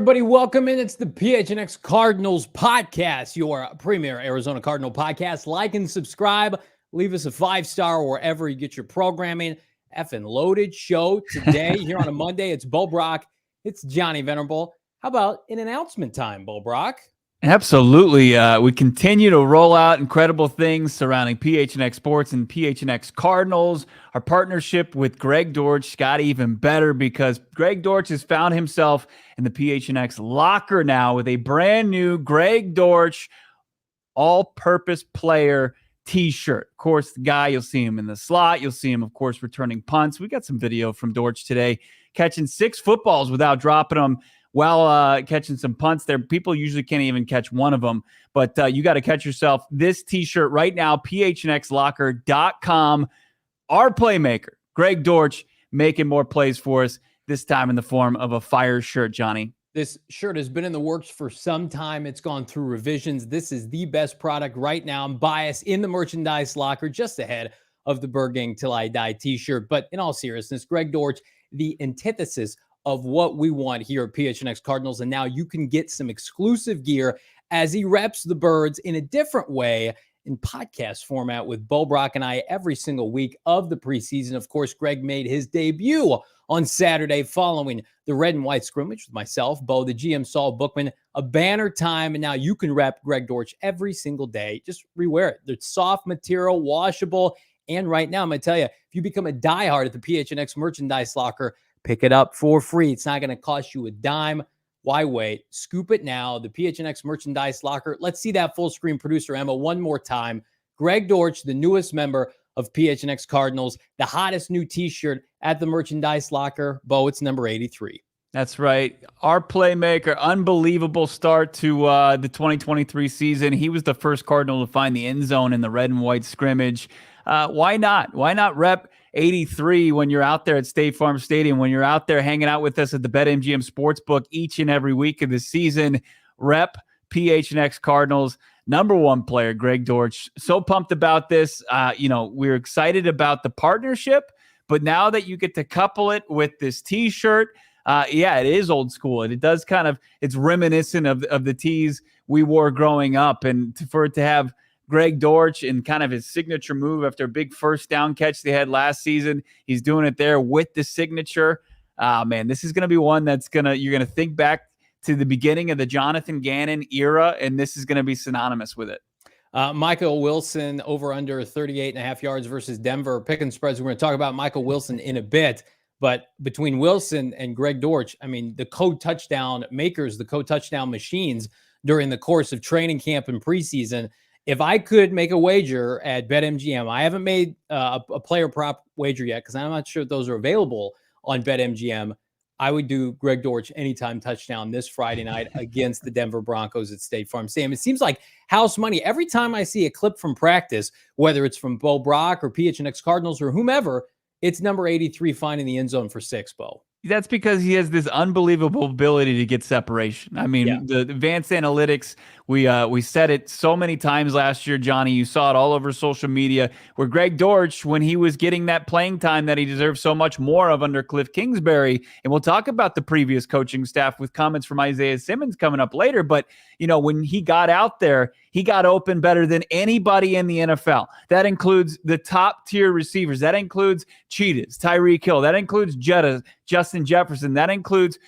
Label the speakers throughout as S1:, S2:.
S1: everybody. Welcome in. It's the PHNX Cardinals podcast, your premier Arizona Cardinal podcast. Like and subscribe. Leave us a 5-star wherever you get your programming. Effing loaded show today here on a Monday. It's Bo Brack. It's Johnny Venerable. How about an announcement time, Bo Brack?
S2: Absolutely. We continue to roll out incredible things surrounding PHNX Sports and PHNX Cardinals. Our partnership with Greg Dortch got even better because Greg Dortch has found himself in the PHNX locker now with a brand new Greg Dortch all-purpose player t-shirt. Of course, the guy, you'll see him in the slot. You'll see him, of course, returning punts. We got some video from Dortch today, catching 6 footballs without dropping them. While catching some punts there. People usually can't even catch one of them, but you got to catch yourself this t-shirt right now, phnxlocker.com. Our playmaker, Greg Dortch, making more plays for us, this time in the form of a fire shirt, Johnny.
S1: This shirt has been in the works for some time. It's gone through revisions. This is the best product right now. I'm biased in the merchandise locker just ahead of the Bergang Till I Die t-shirt. But in all seriousness, Greg Dortch, the antithesis of what we want here at PHNX Cardinals. And now you can get some exclusive gear as he reps the birds in a different way in podcast format with Bo Brack and I every single week of the preseason. Of course, Greg made his debut on Saturday following the red and white scrimmage with myself, Bo, the GM, Saul Bookman, a banner time. And now you can rep Greg Dortch every single day. Just rewear it. It's soft material, washable. And right now, I'm going to tell you, if you become a diehard at the PHNX merchandise locker, pick it up for free. It's not going to cost you a dime. Why wait? Scoop it now. The PHNX merchandise locker. Let's see that full screen, producer Emma, one more time. Greg Dortch, the newest member of PHNX Cardinals, the hottest new t-shirt at the merchandise locker. Bo, it's number 83.
S2: That's right. Our playmaker, unbelievable start to the 2023 season. He was the first Cardinal to find the end zone in the red and white scrimmage. Why not? Why not rep 83 when you're out there at State Farm Stadium, when you're out there hanging out with us at the BetMGM Sportsbook each and every week of the season? Rep PHNX Cardinals, number one player, Greg Dortch. So pumped about this. We're excited about the partnership, but now that you get to couple it with this t-shirt, it is old school. And it does it's reminiscent of the tees we wore growing up. And for it to have Greg Dortch and kind of his signature move after a big first down catch they had last season, he's doing it there with the signature. Man, this is going to be one you're going to think back to the beginning of the Jonathan Gannon era, and this is going to be synonymous with it.
S1: Michael Wilson over under 38.5 yards versus Denver. Pick and spreads. We're going to talk about Michael Wilson in a bit. But between Wilson and Greg Dortch, I mean, the co-touchdown makers, the co-touchdown machines during the course of training camp and preseason. If I could make a wager at BetMGM, I haven't made a player prop wager yet because I'm not sure if those are available on BetMGM. I would do Greg Dortch anytime touchdown this Friday night against the Denver Broncos at State Farm Stadium. It seems like house money. Every time I see a clip from practice, whether it's from Bo Brack or PHNX Cardinals or whomever, it's number 83 finding the end zone for 6, Bo.
S2: That's because he has this unbelievable ability to get separation. I mean, the Vance analytics, we said it so many times last year, Johnny. You saw it all over social media where Greg Dortch, when he was getting that playing time that he deserved so much more of under Cliff Kingsbury, and we'll talk about the previous coaching staff with comments from Isaiah Simmons coming up later, but when he got out there, he got open better than anybody in the NFL. That includes the top tier receivers. That includes Cheetahs, Tyreek Hill. That includes Jetta, Justin Jefferson. That includes,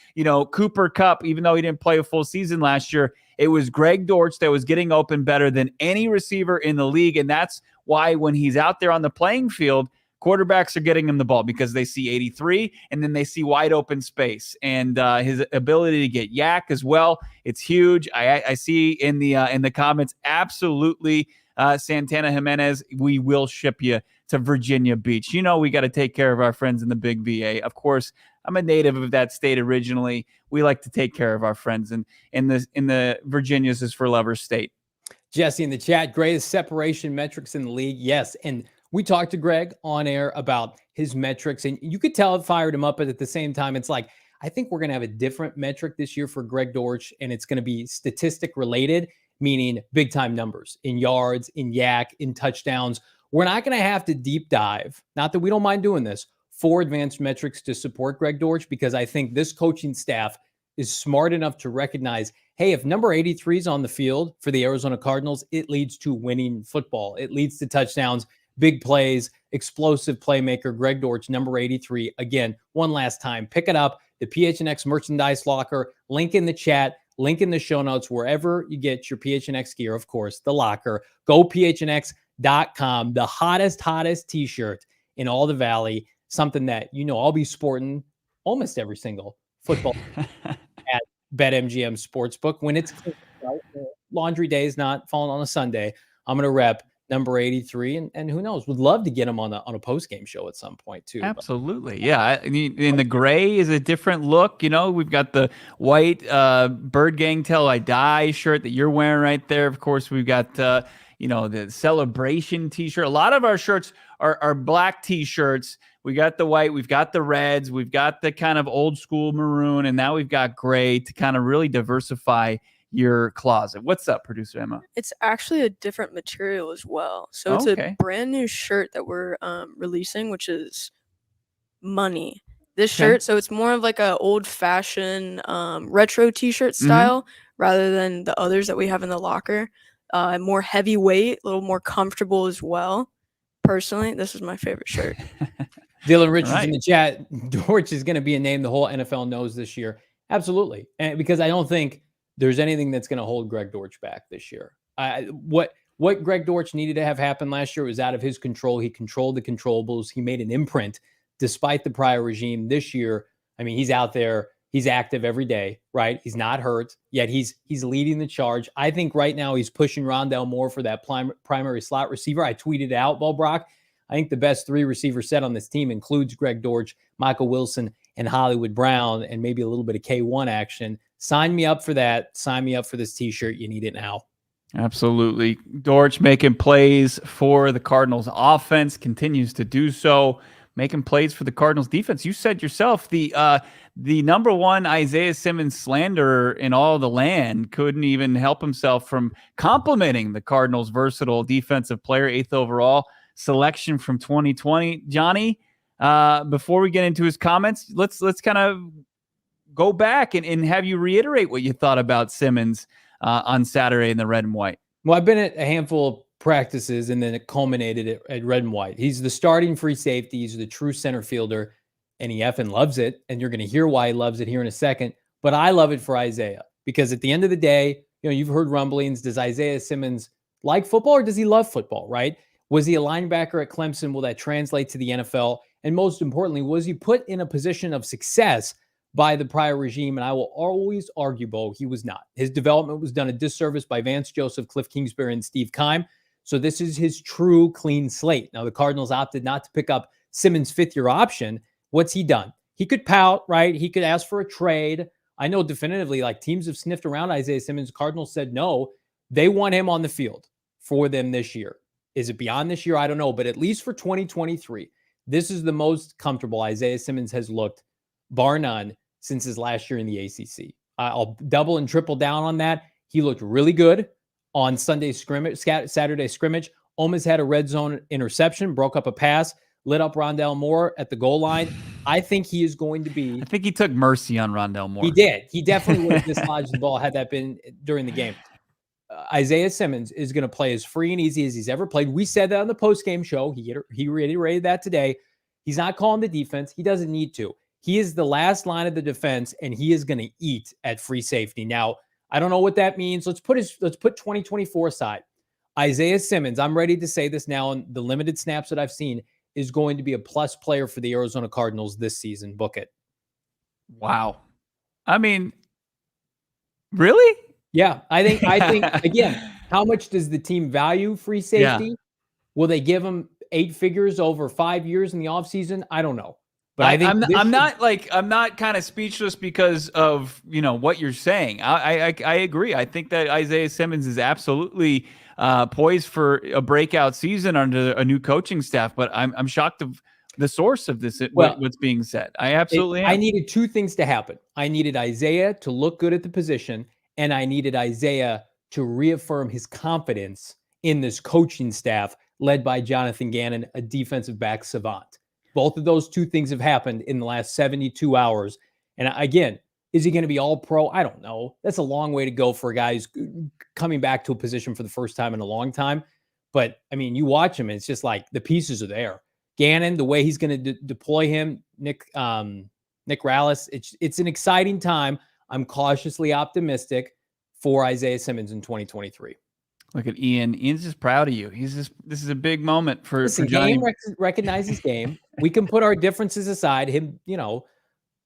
S2: Cooper Kupp, even though he didn't play a full season last year. It was Greg Dortch that was getting open better than any receiver in the league. And that's why when he's out there on the playing field, quarterbacks are getting him the ball because they see 83 and then they see wide open space. And his ability to get yak as well, it's huge. I see in the comments, absolutely, Santana Jimenez, we will ship you to Virginia Beach. We got to take care of our friends in the big VA. Of course, I'm a native of that state originally. We like to take care of our friends, and in the Virginia's is for lovers state.
S1: Jesse in the chat, greatest separation metrics in the league. Yes, and we talked to Greg on air about his metrics, and you could tell it fired him up, but at the same time, it's like, I think we're going to have a different metric this year for Greg Dortch, and it's going to be statistic related, meaning big time numbers in yards, in yak, in touchdowns. We're not going to have to deep dive, not that we don't mind doing this, for advanced metrics to support Greg Dortch, because I think this coaching staff is smart enough to recognize, hey, if number 83 is on the field for the Arizona Cardinals, it leads to winning football. It leads to touchdowns, big plays, explosive playmaker, Greg Dortch, number 83. Again, one last time, pick it up, the PHNX merchandise locker, link in the chat, link in the show notes, wherever you get your PHNX gear, of course, the locker. Go PHNX.com, the hottest t-shirt in all the Valley, something that, I'll be sporting almost every single football at BetMGM Sportsbook. When it's laundry day is not falling on a Sunday, I'm going to rep number 83, and who knows, would love to get him on a post-game show at some point too.
S2: Absolutely. Yeah. I mean, and the gray is a different look. We've got the white Bird Gang Till I Die shirt that you're wearing right there. Of course, we've got the celebration t-shirt. A lot of our shirts are black t-shirts. We got the white, we've got the reds, we've got the kind of old school maroon, and now we've got gray to kind of really diversify your closet. What's up, producer Emma?
S3: It's actually a different material as well. So it's a brand new shirt that we're releasing, which is money. This shirt, so it's more of like a old-fashioned retro t-shirt style rather than the others that we have in the locker. More heavyweight, a little more comfortable as well. Personally, this is my favorite shirt.
S1: Dylan Richards in the chat, Dortch is going to be a name the whole NFL knows this year. Absolutely. And because I don't think there's anything that's going to hold Greg Dortch back this year. What Greg Dortch needed to have happen last year was out of his control. He controlled the controllables. He made an imprint despite the prior regime. This year, I mean, he's out there. He's active every day, right? He's not hurt, yet he's leading the charge. I think right now he's pushing Rondale Moore for that primary slot receiver. I tweeted it out, Brack. I think the best 3 receiver set on this team includes Greg Dortch, Michael Wilson, and Hollywood Brown, and maybe a little bit of K1 action. Sign me up for that. Sign me up for this t-shirt. You need it now. Absolutely.
S2: Dortch making plays for the Cardinals offense, continues to do so, making plays for the Cardinals defense. You said yourself, the number one Isaiah Simmons slanderer in all the land couldn't even help himself from complimenting the Cardinals' versatile defensive player, 8th overall selection from 2020. Johnny, before we get into his comments, let's kind of go back and have you reiterate what you thought about Simmons on Saturday in the red and white.
S1: Well, I've been at a handful of practices, and then it culminated at red and white. He's the starting free safety. He's the true center fielder, and he effing loves it. And you're going to hear why he loves it here in a second. But I love it for Isaiah because at the end of the day, you've heard rumblings. Does Isaiah Simmons like football or does he love football, right? Was he a linebacker at Clemson? Will that translate to the NFL? And most importantly, was he put in a position of success by the prior regime? And I will always argue, Bo, he was not. His development was done a disservice by Vance Joseph, Cliff Kingsbury, and Steve Keim. So this is his true clean slate. Now, the Cardinals opted not to pick up Simmons' 5th-year option. What's he done? He could pout, right? He could ask for a trade. I know definitively, like, teams have sniffed around Isaiah Simmons. Cardinals said no. They want him on the field for them this year. Is it beyond this year? I don't know. But at least for 2023, this is the most comfortable Isaiah Simmons has looked, bar none, since his last year in the ACC. I'll double and triple down on that. He looked really good on Saturday scrimmage. Almost had a red zone interception, broke up a pass, lit up Rondale Moore at the goal line. I think he is going to be...
S2: I think he took mercy on Rondale Moore.
S1: He did. He definitely would have dislodged the ball had that been during the game. Isaiah Simmons is going to play as free and easy as he's ever played. We said that on the post-game show. He reiterated that today. He's not calling the defense. He doesn't need to. He is the last line of the defense, and he is going to eat at free safety. Now, I don't know what that means. Let's put 2024 aside. Isaiah Simmons, I'm ready to say this now on the limited snaps that I've seen, is going to be a plus player for the Arizona Cardinals this season. Book it.
S2: Wow. I mean, really?
S1: Yeah, I think again, how much does the team value free safety? Yeah. Will they give him 8 figures over 5 years in the offseason? I don't know. But I think
S2: I'm not kind of speechless because of what you're saying. I agree. I think that Isaiah Simmons is absolutely poised for a breakout season under a new coaching staff. But I'm shocked of the source of this. What's being said. I absolutely am.
S1: I needed 2 things to happen. I needed Isaiah to look good at the position, and I needed Isaiah to reaffirm his confidence in this coaching staff led by Jonathan Gannon, a defensive back savant. Both of those 2 things have happened in the last 72 hours. And again, Is he going to be all pro? I don't know. That's a long way to go for a guy who's coming back to a position for the first time in a long time. But I mean, you watch him and it's just like the pieces are there. Gannon, the way he's going to deploy him, Nick Rallis, it's an exciting time. I'm cautiously optimistic for Isaiah Simmons in 2023.
S2: Look at Ian. Ian's just proud of you. This is a big moment for Johnny.
S1: Game recognizes game. We can put our differences aside. Him,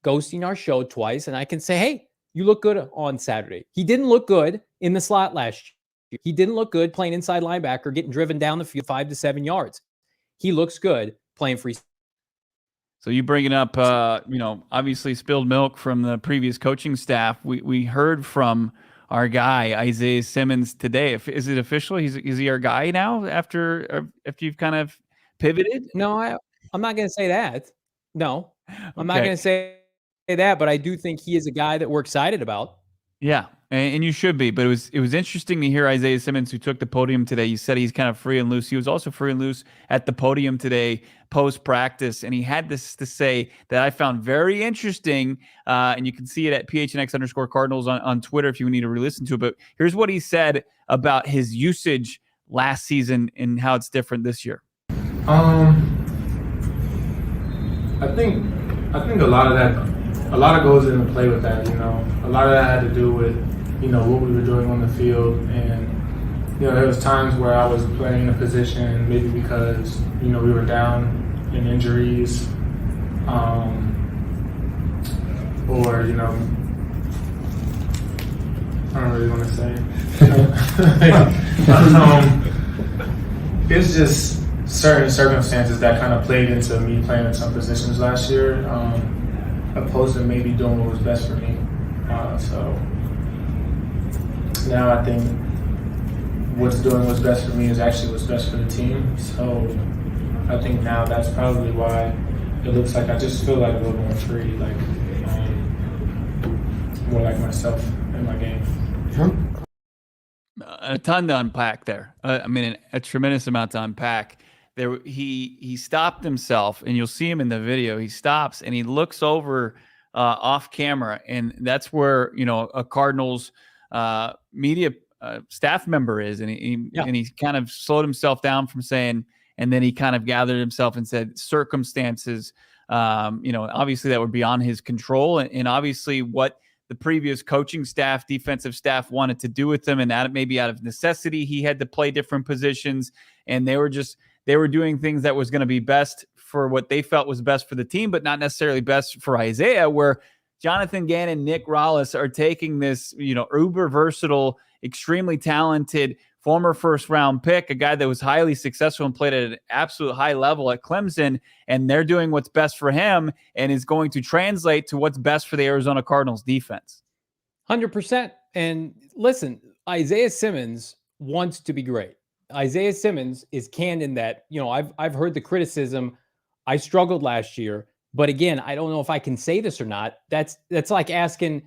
S1: ghosting our show twice, and I can say, hey, you look good on Saturday. He didn't look good in the slot last year. He didn't look good playing inside linebacker, getting driven down the field 5 to 7 yards. He looks good playing free.
S2: So you bringing up, obviously spilled milk from the previous coaching staff. We heard from our guy Isaiah Simmons today. Is it official? Is he our guy now after you've kind of pivoted?
S1: No, I'm not going to say that. No, I'm not going to say that, but I do think he is a guy that we're excited about.
S2: Yeah, and you should be. But it was interesting to hear Isaiah Simmons, who took the podium today. You said he's kind of free and loose. He was also free and loose at the podium today post practice, and he had this to say that I found very interesting. And you can see it at PHNX_Cardinals on Twitter if you need to re-listen to it. But here's what he said about his usage last season and how it's different this year.
S4: I think a lot of goes into play with that. A lot of that had to do with what we were doing on the field, and there was times where I was playing a position maybe because we were down in injuries, or I don't really want to say. It's just certain circumstances that kind of played into me playing in some positions last year, opposed to maybe doing what was best for me. So now I think what's best for me is actually what's best for the team. So I think now that's probably why it looks like I just feel like a little more free, like more like myself in my game.
S2: A ton to unpack there. A tremendous amount to unpack. There, he stopped himself, and you'll see him in the video. He stops and he looks over off camera, and that's where a Cardinals media staff member is, and he kind of slowed himself down from saying, and then he kind of gathered himself and said circumstances, obviously that were beyond his control, and obviously what the previous coaching staff, defensive staff wanted to do with him, and maybe out of necessity, he had to play different positions, and they were doing things that was going to be best for what they felt was best for the team, but not necessarily best for Isaiah, where Jonathan Gannon, Nick Rallis are taking this, uber versatile, extremely talented former first-round pick, a guy that was highly successful and played at an absolute high level at Clemson, and they're doing what's best for him and is going to translate to what's best for the Arizona Cardinals defense.
S1: 100%. And listen, Isaiah Simmons wants to be great. Isaiah Simmons is candid that, I've heard the criticism. I struggled last year, but again, I don't know if I can say this or not. That's like asking,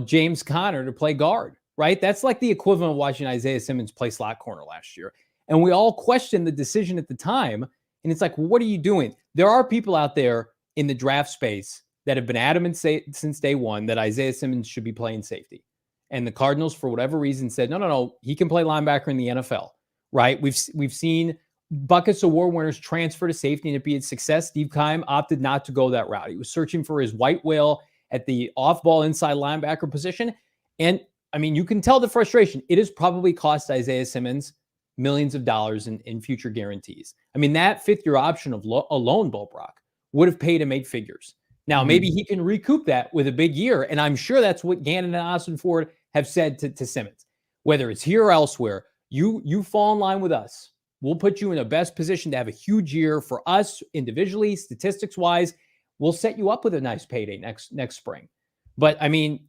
S1: James Conner to play guard, right? That's like the equivalent of watching Isaiah Simmons play slot corner last year. And we all questioned the decision at the time. And it's like, well, what are you doing? There are people out there in the draft space that have been adamant since day one that Isaiah Simmons should be playing safety. And the Cardinals, for whatever reason, said, no, he can play linebacker in the NFL. Right? We've seen Buckets Award winners transfer to safety and it be a success. Steve Keim opted not to go that route. He was searching for his white whale at the off-ball inside linebacker position. And, you can tell the frustration. It has probably cost Isaiah Simmons millions of dollars in future guarantees. That fifth-year option of alone, Brack, would have paid him 8 figures. Now, maybe he can recoup that with a big year, and I'm sure that's what Gannon and Austin Ford have said to Simmons. Whether it's here or elsewhere, you fall in line with us. We'll put you in the best position to have a huge year for us individually, statistics-wise. We'll set you up with a nice payday next spring. But,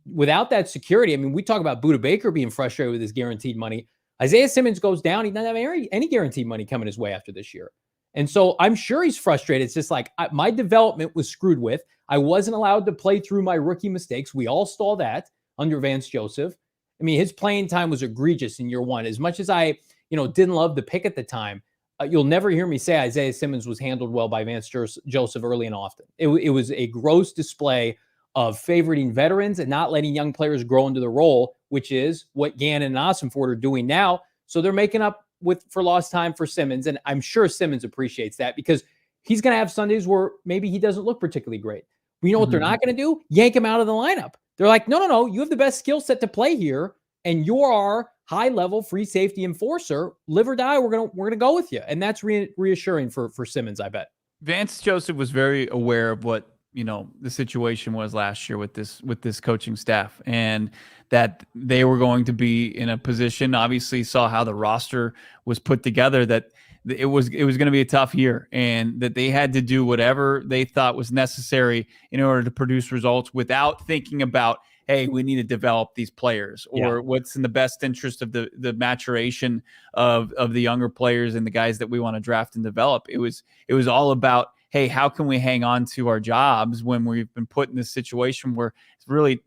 S1: without that security, we talk about Budda Baker being frustrated with his guaranteed money. Isaiah Simmons goes down. He doesn't have any guaranteed money coming his way after this year. And so I'm sure he's frustrated. It's just like my development was screwed with. I wasn't allowed to play through my rookie mistakes. We all saw that under Vance Joseph. His playing time was egregious in year one. As much as I, didn't love the pick at the time, you'll never hear me say Isaiah Simmons was handled well by Vance Joseph early and often. It was a gross display of favoriting veterans and not letting young players grow into the role, which is what Gannon and Ossenford are doing now. So they're making up for lost time for Simmons. And I'm sure Simmons appreciates that because he's going to have Sundays where maybe he doesn't look particularly great. We know what they're not going to do? Yank him out of the lineup. They're like, no, you have the best skill set to play here, and you're our high-level free safety enforcer. Live or die, we're gonna go with you, and that's reassuring for Simmons, I bet.
S2: Vance Joseph was very aware of what the situation was last year with this coaching staff, and that they were going to be in a position. Obviously, saw how the roster was put together, that it was going to be a tough year, and that they had to do whatever they thought was necessary in order to produce results without thinking about, hey, we need to develop these players, or what's in the best interest of the maturation of the younger players and the guys that we want to draft and develop. It was all about, hey, how can we hang on to our jobs when we've been put in this situation where it's really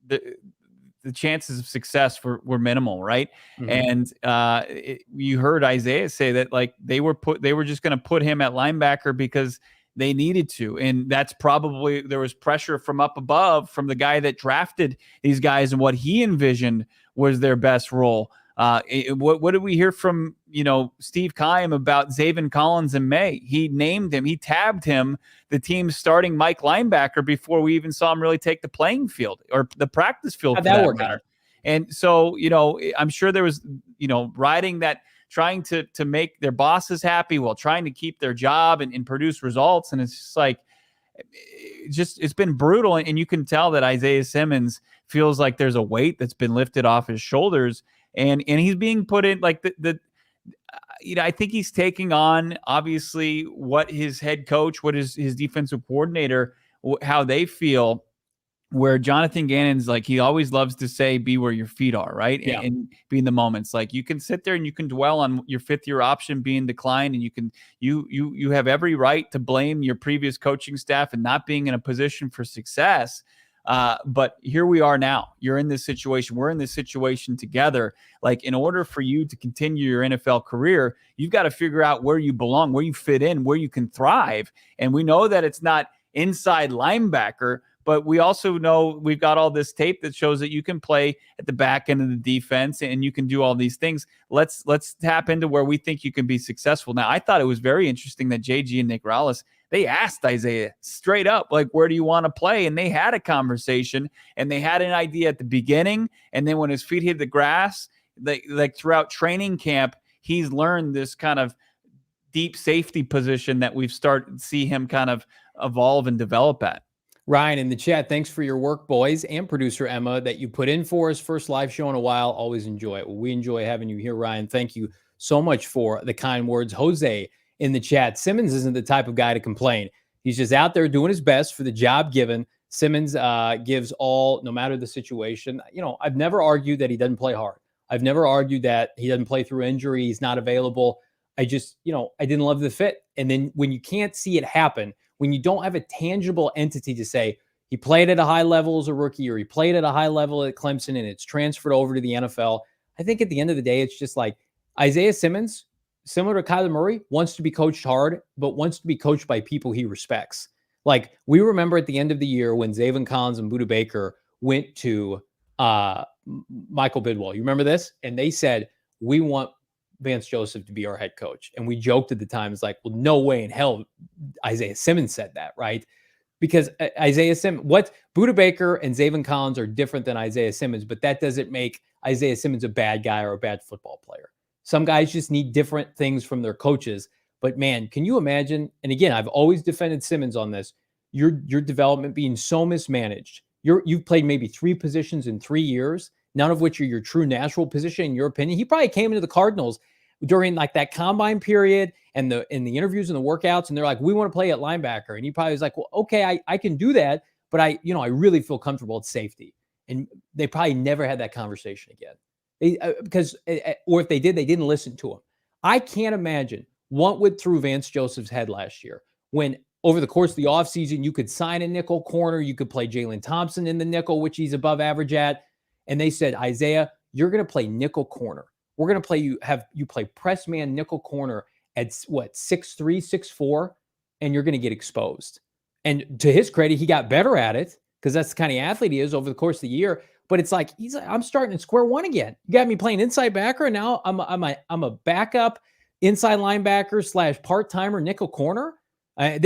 S2: the chances of success were minimal, right? And you heard Isaiah say that like they were just going to put him at linebacker because they needed to, and that's probably, there was pressure from up above from the guy that drafted these guys and what he envisioned was their best role. What did we hear from Steve Keim about Zaven Collins in May? He named him, he tabbed him the team's starting Mike linebacker before we even saw him really take the playing field or the practice field.
S1: How'd that work out?
S2: And so I'm sure there was riding that, trying to make their bosses happy while trying to keep their job and produce results. And it's just like, it's been brutal. And you can tell that Isaiah Simmons feels like there's a weight that's been lifted off his shoulders, and he's being put in like I think he's taking on obviously what his head coach, what his defensive coordinator, how they feel. Where Jonathan Gannon's like, he always loves to say, be where your feet are, right?
S1: Yeah.
S2: And be in the moments. Like, you can sit there and you can dwell on your fifth year option being declined, and you have every right to blame your previous coaching staff and not being in a position for success. But here we are now. You're in this situation. We're in this situation together. Like, in order for you to continue your NFL career, you've got to figure out where you belong, where you fit in, where you can thrive. And we know that it's not inside linebacker, but we also know we've got all this tape that shows that you can play at the back end of the defense and you can do all these things. Let's tap into where we think you can be successful. Now, I thought it was very interesting that JG and Nick Rallis, they asked Isaiah straight up, like, where do you want to play? And they had a conversation, and they had an idea at the beginning. And then when his feet hit the grass, like throughout training camp, he's learned this kind of deep safety position that we've started to see him kind of evolve and develop at.
S1: Ryan in the chat, thanks for your work, boys, and producer Emma, that you put in for us. First live show in a while. Always enjoy it. Well, we enjoy having you here, Ryan. Thank you so much for the kind words. Jose in the chat, Simmons isn't the type of guy to complain. He's just out there doing his best for the job given. Simmons gives all, no matter the situation. I've never argued that he doesn't play hard. I've never argued that he doesn't play through injury. He's not available. I just, I didn't love the fit. And then when you can't see it happen, when you don't have a tangible entity to say he played at a high level as a rookie or he played at a high level at Clemson and it's transferred over to the NFL, I think at the end of the day, it's just like Isaiah Simmons, similar to Kyler Murray, wants to be coached hard, but wants to be coached by people he respects. Like, we remember at the end of the year when Zaven Collins and Budda Baker went to Michael Bidwell. You remember this? And they said, we want Vance Joseph to be our head coach. And we joked at the time, it's like, well, no way in hell Isaiah Simmons said that, right? Because Isaiah Simmons, what Budda Baker and Zaven Collins are different than Isaiah Simmons, but that doesn't make Isaiah Simmons a bad guy or a bad football player. Some guys just need different things from their coaches. But man, can you imagine? And again, I've always defended Simmons on this. Your development being so mismanaged. You've played maybe 3 positions in 3 years, none of which are your true natural position, in your opinion. He probably came into the Cardinals during like that combine period and in the interviews and the workouts, and they're like, we want to play at linebacker. And he probably was like, well, okay, I can do that, but I really feel comfortable at safety. And they probably never had that conversation again. Or if they did, they didn't listen to him. I can't imagine what went through Vance Joseph's head last year when over the course of the offseason, you could sign a nickel corner, you could play Jalen Thompson in the nickel, which he's above average at. And they said, Isaiah, you're going to play nickel corner. We're going to play you play press man nickel corner at 6'3", 6'4", and you're going to get exposed. And to his credit, he got better at it. because that's the kind of athlete he is over the course of the year. But it's like, I'm starting at square one again. You got me playing inside backer, and now I'm a backup inside linebacker / part-timer nickel corner. I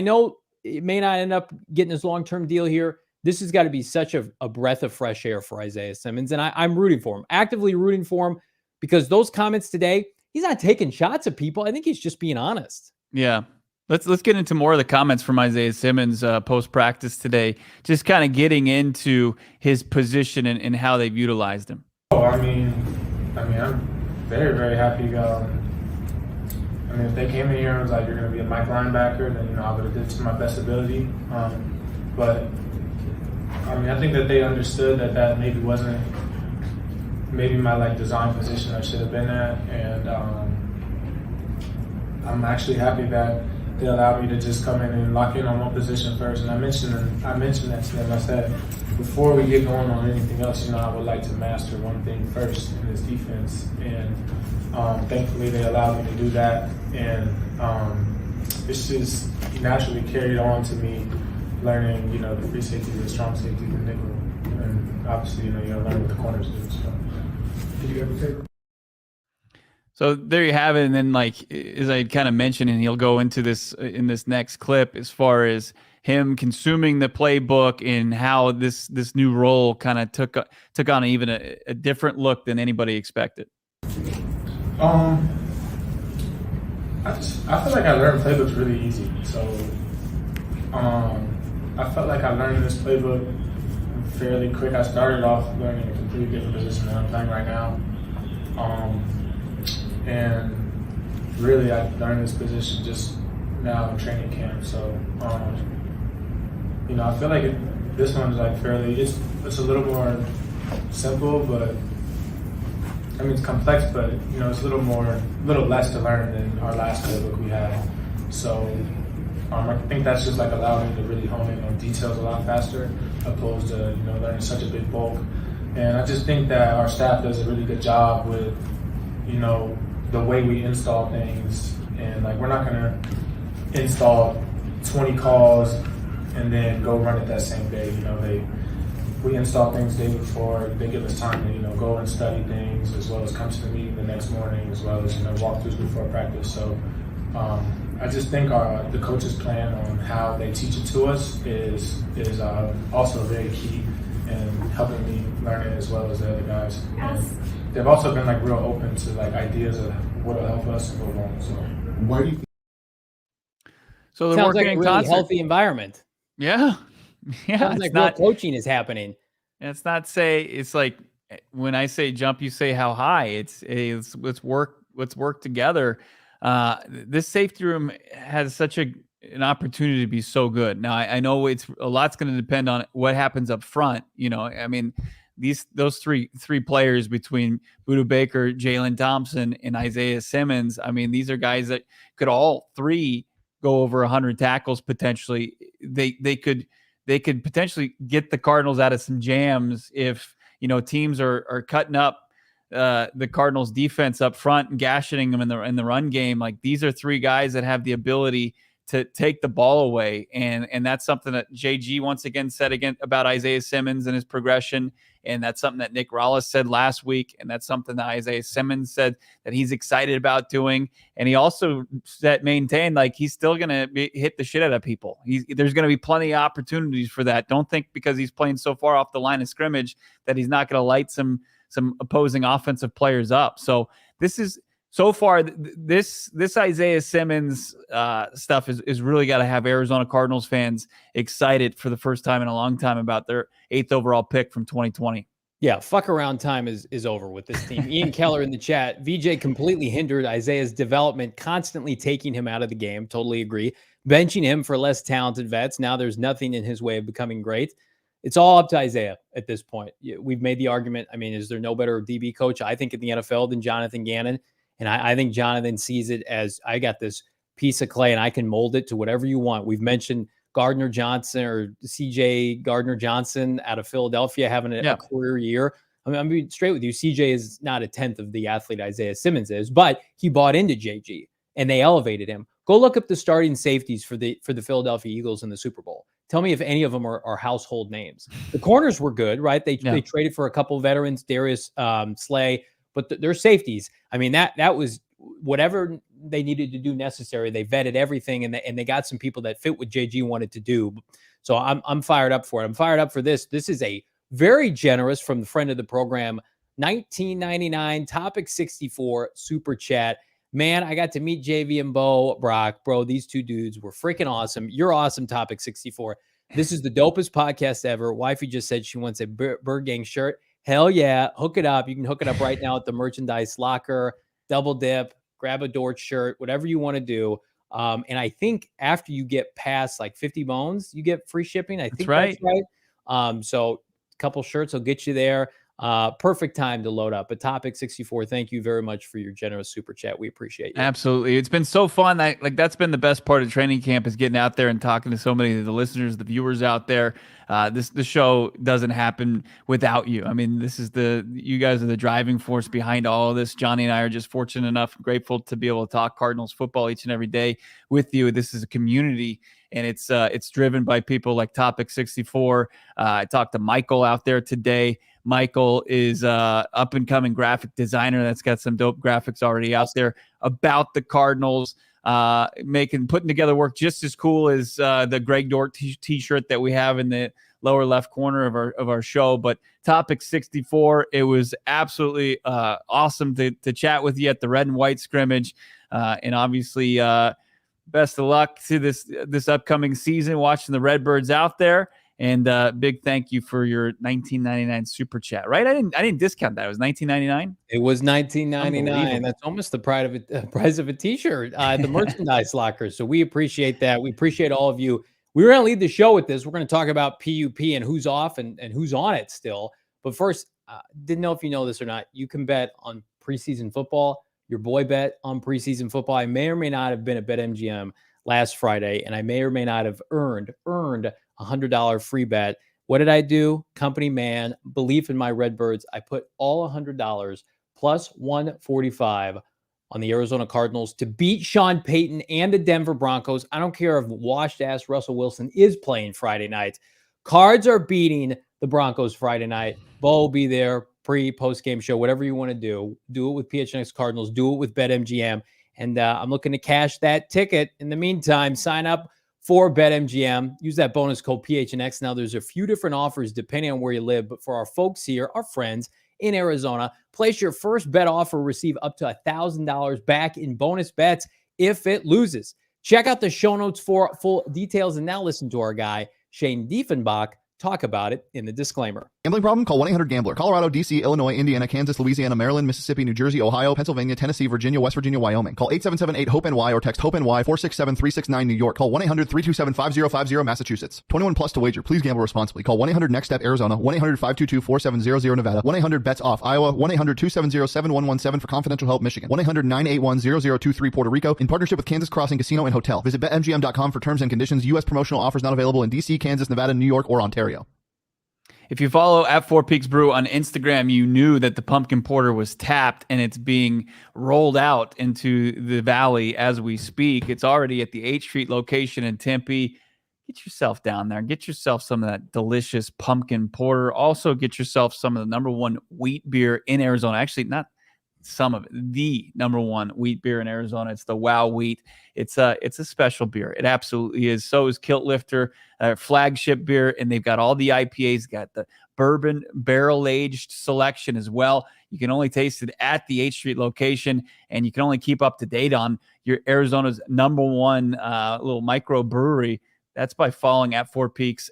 S1: know it may not end up getting his long-term deal here. This has got to be such a breath of fresh air for Isaiah Simmons. And I'm rooting for him, actively rooting for him, because those comments today, he's not taking shots at people. I think he's just being honest.
S2: Yeah. Let's get into more of the comments from Isaiah Simmons post-practice today, just kind of getting into his position and how they've utilized him.
S4: I mean, I'm very, very happy. If they came in here and was like, you're going to be a Mike linebacker, then, I would have did to my best ability. But I think that they understood that maybe wasn't my design position I should have been at, and I'm actually happy that they allowed me to just come in and lock in on one position first. And I mentioned that to them. I said, before we get going on anything else, I would like to master one thing first in this defense. And thankfully they allowed me to do that. And it's just naturally carried on to me learning, the free safety, the strong safety, the nickel. And obviously, you learn what the corners do. So, did you ever take?
S2: So there you have it. And then, as I kind of mentioned, and he'll go into this in this next clip, as far as him consuming the playbook and how this new role kind of took on even a different look than anybody expected.
S4: I feel like I learned playbooks really easy. So I felt like I learned this playbook fairly quick. I started off learning a completely different position than I'm playing right now. And really, I learned this position just now in training camp. So, I feel like this one's fairly, it's a little more simple, but it's complex, but it's a little less to learn than our last playbook we had. So, I think that's just allowed me to really hone in on details a lot faster, opposed to learning such a big bulk. And I just think that our staff does a really good job with the way we install things, and we're not gonna install 20 calls and then go run it that same day. We install things the day before. They give us time to go and study things, as well as come to the meeting the next morning, as well as walkthroughs before practice. So I just think the coach's plan on how they teach it to us is also very key in helping me learn it, as well as the other guys. They've also been real open to ideas of what will help us and what won't. So why do you think?
S2: So they're
S1: sounds
S2: working
S1: like a
S2: in
S1: really
S2: concert.
S1: healthy environment.
S2: Yeah.
S1: Sounds like real coaching is happening.
S2: It's not it's like when I say jump, you say how high. It's let's work together. This safety room has such an opportunity to be so good. Now I know a lot's going to depend on what happens up front. Those three players between Budda Baker, Jalen Thompson, and Isaiah Simmons. These are guys that could all three go over 100 tackles potentially. They could potentially get the Cardinals out of some jams if teams are cutting up the Cardinals defense up front and gashing them in the run game. These are three guys that have the ability to take the ball away. And that's something that JG once again said about Isaiah Simmons and his progression. And that's something that Nick Rallis said last week. And that's something that Isaiah Simmons said that he's excited about doing. And he also maintained he's still going to hit the shit out of people. There's going to be plenty of opportunities for that. Don't think because he's playing so far off the line of scrimmage that he's not going to light some opposing offensive players up. So this is, so far, this Isaiah Simmons stuff is really got to have Arizona Cardinals fans excited for the first time in a long time about their 8th overall pick from 2020.
S1: Yeah, fuck around time is over with this team. Ian Keller in the chat. VJ completely hindered Isaiah's development, constantly taking him out of the game. Totally agree. Benching him for less talented vets. Now there's nothing in his way of becoming great. It's all up to Isaiah at this point. We've made the argument. Is there no better DB coach, I think, in the NFL than Jonathan Gannon? And I think Jonathan sees it as, I got this piece of clay and I can mold it to whatever you want. We've mentioned Gardner Johnson or CJ Gardner Johnson out of Philadelphia having a career year. I'm being straight with you. CJ is not a 10th of the athlete Isaiah Simmons is, but he bought into JG and they elevated him. Go look up the starting safeties for the Philadelphia Eagles in the Super Bowl. Tell me if any of them are household names. The corners were good, right? They traded for a couple of veterans, Darius Slay, but their safeties. I mean, that was whatever they needed to do necessary. They vetted everything, and they got some people that fit what JG wanted to do. So I'm fired up for it. I'm fired up for this. This is a very generous from the friend of the program, $19.99 Topic 64 super chat. Man, I got to meet JV and Brack. Bro, these two dudes were freaking awesome. You're awesome, Topic 64. This is the dopest podcast ever. Wifey just said she wants a Bird Gang shirt. Hell yeah. Hook it up. You can hook it up right now at the merchandise locker. Double dip. Grab a Dortch shirt. Whatever you want to do. And I think after you get past like 50 bones, you get free shipping. I think that's right. So a couple shirts will get you there. Perfect time to load up. But Topic 64, thank you very much for your generous super chat. We appreciate you.
S2: Absolutely. It's been so fun. That's been the best part of training camp, is getting out there and talking to so many of the listeners, the viewers out there. The show doesn't happen without you. I mean, you guys are the driving force behind all of this. Johnny and I are just fortunate enough, grateful to be able to talk Cardinals football each and every day with you. This is a community, and it's driven by people like Topic 64. I talked to Michael out there today. Michael is up and coming graphic designer that's got some dope graphics already out there about the Cardinals, putting together work just as cool as the Greg Dortch t-shirt that we have in the lower left corner of our show. But Topic 64, it was absolutely awesome to chat with you at the red and white scrimmage, and obviously best of luck to this upcoming season, watching the Redbirds out there. And big thank you for your $19.99 super chat. Right? I didn't discount that. It was $19.99.
S1: It was $19.99. That's almost the price of a t-shirt. The merchandise locker. So we appreciate that. We appreciate all of you. We're going to lead the show with this. We're going to talk about PUP and who's off and who's on it still. But first, didn't know if you know this or not. You can bet on preseason football. Your boy bet on preseason football. I may or may not have been at BetMGM last Friday, and I may or may not have earned $100 free bet. What did I do? Company man, belief in my Redbirds. I put all $100 plus $145 on the Arizona Cardinals to beat Sean Payton and the Denver Broncos. I don't care if washed-ass Russell Wilson is playing Friday night. Cards are beating the Broncos Friday night. Bo will be there, post-game show, whatever you want to do. Do it with PHNX Cardinals. Do it with BetMGM. And I'm looking to cash that ticket. In the meantime, sign up for BetMGM. Use that bonus code PHNX. Now, there's a few different offers depending on where you live, but for our folks here, our friends in Arizona, place your first bet offer, receive up to $1,000 back in bonus bets if it loses. Check out the show notes for full details, and now listen to our guy, Shane Diefenbach, talk about it in the disclaimer.
S5: Gambling problem? Call 1-800-GAMBLER. Colorado, D.C., Illinois, Indiana, Kansas, Louisiana, Maryland, Mississippi, New Jersey, Ohio, Pennsylvania, Tennessee, Virginia, West Virginia, Wyoming. Call 877-8-HOPE-NY or text HOPE-NY 467-369 New York. Call 1-800-327-5050 Massachusetts. 21 plus to wager. Please gamble responsibly. Call 1-800-NEXT-STEP Arizona, 1-800-522-4700 Nevada, 1-800-BETS-OFF Iowa, 1-800-270-7117 for confidential help Michigan, 1-800-981-0023 Puerto Rico, in partnership with Kansas Crossing Casino and Hotel. Visit BetMGM.com for terms and conditions. U.S. promotional offers not available in D.C., Kansas, Nevada, New York, or Ontario.
S2: If you follow at 4 Peaks Brew on Instagram, you knew that the pumpkin porter was tapped and it's being rolled out into the valley as we speak. It's already at the 8th Street location in Tempe. Get yourself down there. Get yourself some of that delicious pumpkin porter. Also get yourself some of the number one wheat beer in Arizona. Actually, not some of it, the number one wheat beer in Arizona. It's the Wow Wheat. It's a special beer. It absolutely is. So is Kilt Lifter, flagship beer, and they've got all the IPAs, got the bourbon barrel-aged selection as well. You can only taste it at the 8th Street location, and you can only keep up to date on your Arizona's number one little micro brewery. That's by following at 4 Peaks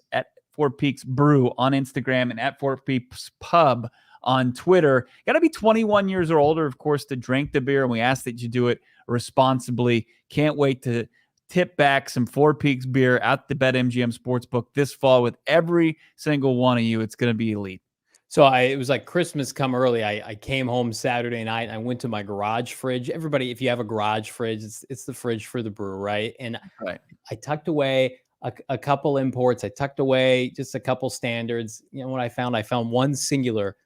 S2: Brew on Instagram and at 4 Peaks Pub on Twitter. Got to be 21 years or older, of course, to drink the beer, and we ask that you do it responsibly. Can't wait to tip back some 4 Peaks beer at the BetMGM Sportsbook this fall with every single one of you. It's going to be elite.
S1: So it was like Christmas come early. I came home Saturday night and I went to my garage fridge. Everybody, if you have a garage fridge, it's the fridge for the brew, right? And I tucked away a couple imports. I tucked away just a couple standards. You know what I found? I found one singular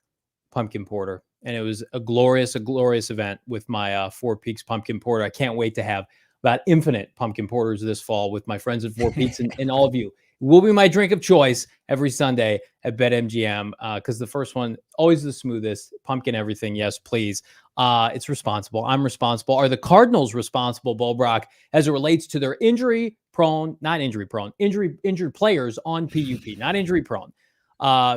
S1: pumpkin porter, and it was a glorious event with my 4 Peaks pumpkin porter. I can't wait to have about infinite pumpkin porters this fall with my friends at 4 Peaks and all of you. will be my drink of choice every Sunday at BetMGM because the first one, always the smoothest. Pumpkin everything, yes, please. It's responsible. I'm responsible. Are the Cardinals responsible, Brack, as it relates to their injured players on PUP, not injury prone,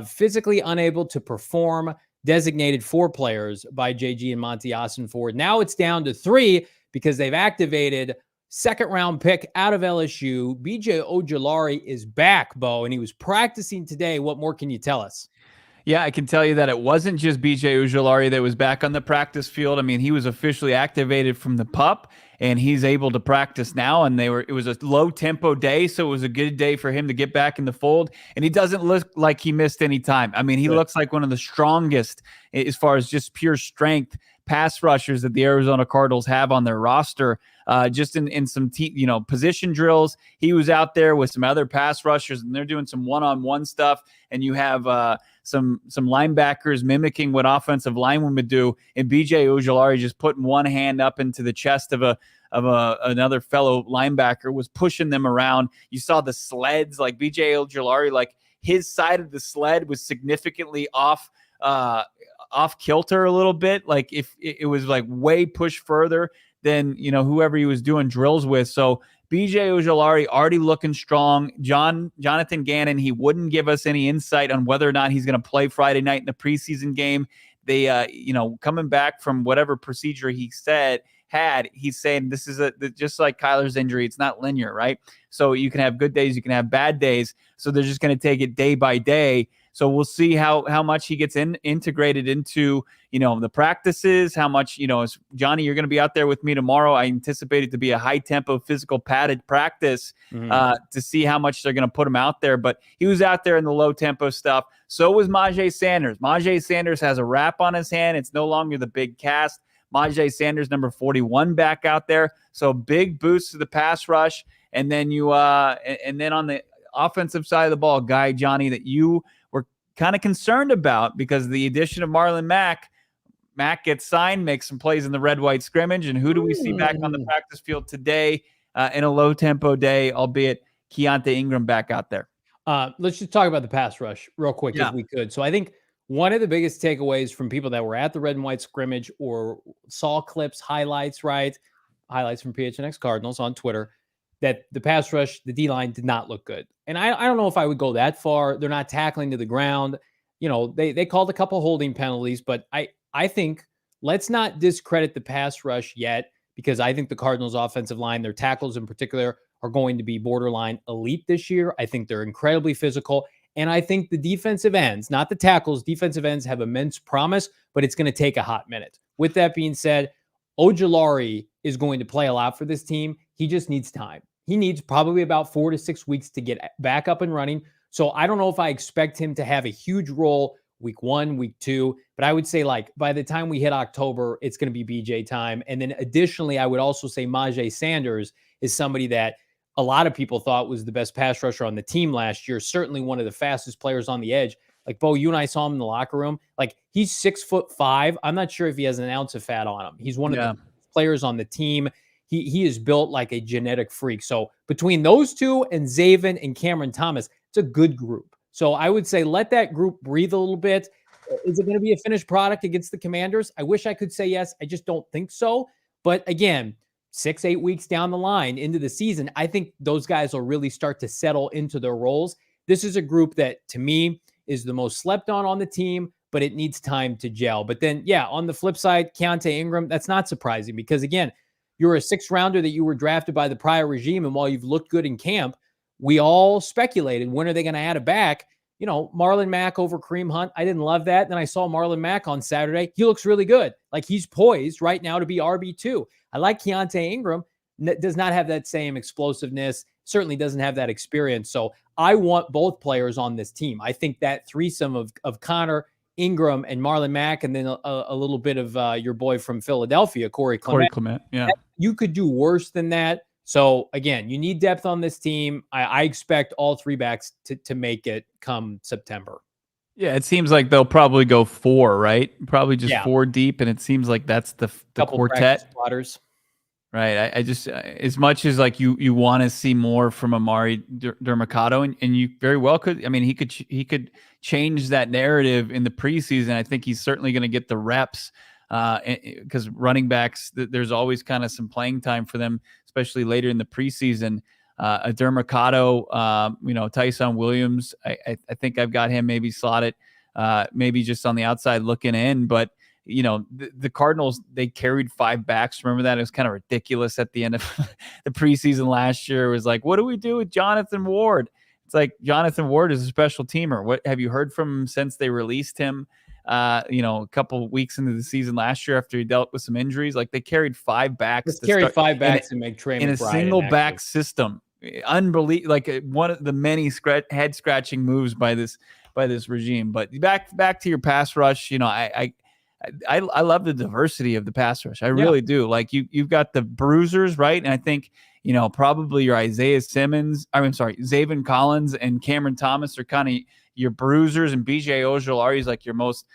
S1: physically unable to perform, designated 4 players by JG and Monty Austin-Ford. Now it's down to 3 because they've activated second-round pick out of LSU. BJ Ojulari is back, Bo, and he was practicing today. What more can you tell us?
S2: Yeah, I can tell you that it wasn't just BJ Ojulari that was back on the practice field. I mean, he was officially activated from the PUP, and he's able to practice now. And it was a low tempo day, so it was a good day for him to get back in the fold. And he doesn't look like he missed any time. I mean, he looks like one of the strongest as far as just pure strength pass rushers that the Arizona Cardinals have on their roster. Just in some position drills, he was out there with some other pass rushers, and they're doing some one-on-one stuff. And you have some linebackers mimicking what offensive linemen would do, and BJ Ojulari just putting one hand up into the chest of another fellow linebacker, was pushing them around. You saw the sleds, like BJ Ojulari, like his side of the sled was significantly off kilter a little bit. Like if it was like way pushed further than whoever he was doing drills with. So BJ Ojulari already looking strong. Jonathan Gannon, he wouldn't give us any insight on whether or not he's going to play Friday night in the preseason game. They coming back from whatever procedure he's saying this is just like Kyler's injury. It's not linear, right? So you can have good days, you can have bad days. So they're just going to take it day by day. So we'll see how much he gets integrated into, the practices, how much, Johnny, you're going to be out there with me tomorrow. I anticipate it to be a high tempo, physical padded practice to see how much they're going to put him out there. But he was out there in the low tempo stuff. So was Myjai Sanders. Myjai Sanders has a wrap on his hand. It's no longer the big cast. Myjai Sanders, number 41, back out there. So big boost to the pass rush. And then and then on the offensive side of the ball, guy, Johnny, that you were kind of concerned about because the addition of Marlon Mack gets signed, makes some plays in the red-white scrimmage. And who do we see back on the practice field today in a low-tempo day, albeit Keontae Ingram back out there?
S1: Let's just talk about the pass rush real quick if we could. So I think one of the biggest takeaways from people that were at the red and white scrimmage or saw clips, highlights from PHNX Cardinals on Twitter, that the pass rush, the D-line did not look good. And I don't know if I would go that far. They're not tackling to the ground. They called a couple holding penalties, but I think let's not discredit the pass rush yet, because I think the Cardinals offensive line, their tackles in particular, are going to be borderline elite this year. I think they're incredibly physical. And I think the defensive ends, not the tackles, defensive ends have immense promise, but it's going to take a hot minute. With that being said, Ojulari is going to play a lot for this team. He just needs time. He needs probably about 4 to 6 weeks to get back up and running. So I don't know if I expect him to have a huge role week 1, week 2, but I would say like by the time we hit October, it's going to be BJ time. And then additionally, I would also say Myjai Sanders is somebody that a lot of people thought was the best pass rusher on the team last year. Certainly one of the fastest players on the edge. Like, Bo, you and I saw him in the locker room. Like, he's 6'5". I'm not sure if he has an ounce of fat on him. He's one of the players on the team. He is built like a genetic freak. So between those two and Zaven and Cameron Thomas, it's a good group. So I would say let that group breathe a little bit. Is it going to be a finished product against the Commanders? I wish I could say yes. I just don't think so. But again, 6-8 weeks down the line into the season, I think those guys will really start to settle into their roles. This is a group that, to me, is the most slept on the team, but it needs time to gel. But then, on the flip side, Keontae Ingram, that's not surprising because, again, you're a 6th rounder that you were drafted by the prior regime, and while you've looked good in camp, we all speculated, when are they going to add a back? Marlon Mack over Kareem Hunt. I didn't love that. Then I saw Marlon Mack on Saturday. He looks really good. Like, he's poised right now to be RB2. I like Keontae Ingram. Does not have that same explosiveness. Certainly doesn't have that experience. So I want both players on this team. I think that threesome of Connor, Ingram, and Marlon Mack, and then a little bit of your boy from Philadelphia, Corey Clement. You could do worse than that. So again, you need depth on this team. I expect all 3 backs to make it come September.
S2: Yeah, it seems like they'll probably go 4, right? Probably just 4 deep, and it seems like that's the quartet.
S1: Spotters.
S2: Right. I just, as much as like you want to see more from Amari Dermacado, and you very well could. I mean, he could change that narrative in the preseason. I think he's certainly going to get the reps because running backs, there's always kind of some playing time for them, especially later in the preseason. A Dermacado, Tyson Williams. I think I've got him maybe slotted, maybe just on the outside looking in, but. The Cardinals, they carried 5 backs. Remember that? It was kind of ridiculous at the end of the preseason last year. It was like, what do we do with Jonathan Ward? It's like, Jonathan Ward is a special teamer. What have you heard from him since they released him, a couple of weeks into the season last year after he dealt with some injuries? Like, they carried 5 backs.
S1: Let's carry 5 backs and make Trey
S2: in
S1: McBride
S2: a single back system. Unbelievable. Like one of the many head scratching moves by this regime. But back to your pass rush, I love the diversity of the pass rush. I really do. Like you've got the bruisers, right? And I think, probably your Zaven Collins and Cameron Thomas are kind of your bruisers, and BJ Ojulari is like your most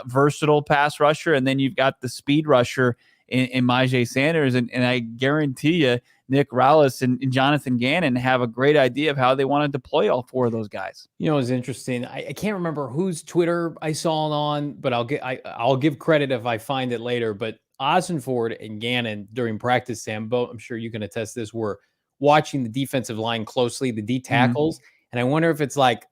S2: versatile pass rusher. And then you've got the speed rusher in Myjai Sanders. And I guarantee you, Nick Rallis and Jonathan Gannon have a great idea of how they want to deploy all 4 of those guys.
S1: It's interesting. I can't remember whose Twitter I saw it on, but I'll give credit if I find it later. But Ossenford and Gannon during practice, Sambo, I'm sure you can attest this, were watching the defensive line closely, the D tackles. And I wonder if it's like,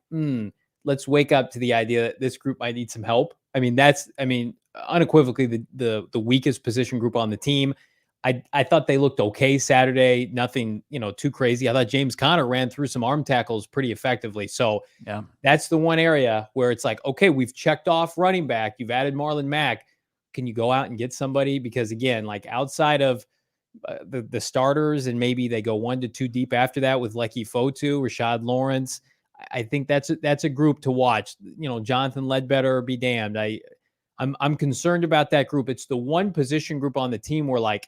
S1: let's wake up to the idea that this group might need some help. I mean, unequivocally the weakest position group on the team. I thought they looked okay Saturday. Nothing, too crazy. I thought James Conner ran through some arm tackles pretty effectively. So that's the one area where it's like, okay, we've checked off running back. You've added Marlon Mack. Can you go out and get somebody? Because again, like outside of the starters, and maybe they go 1 to 2 deep after that with Lecky Fotu, Rashad Lawrence. I think that's a group to watch. Jonathan Ledbetter, be damned. I'm concerned about that group. It's the one position group on the team where, like,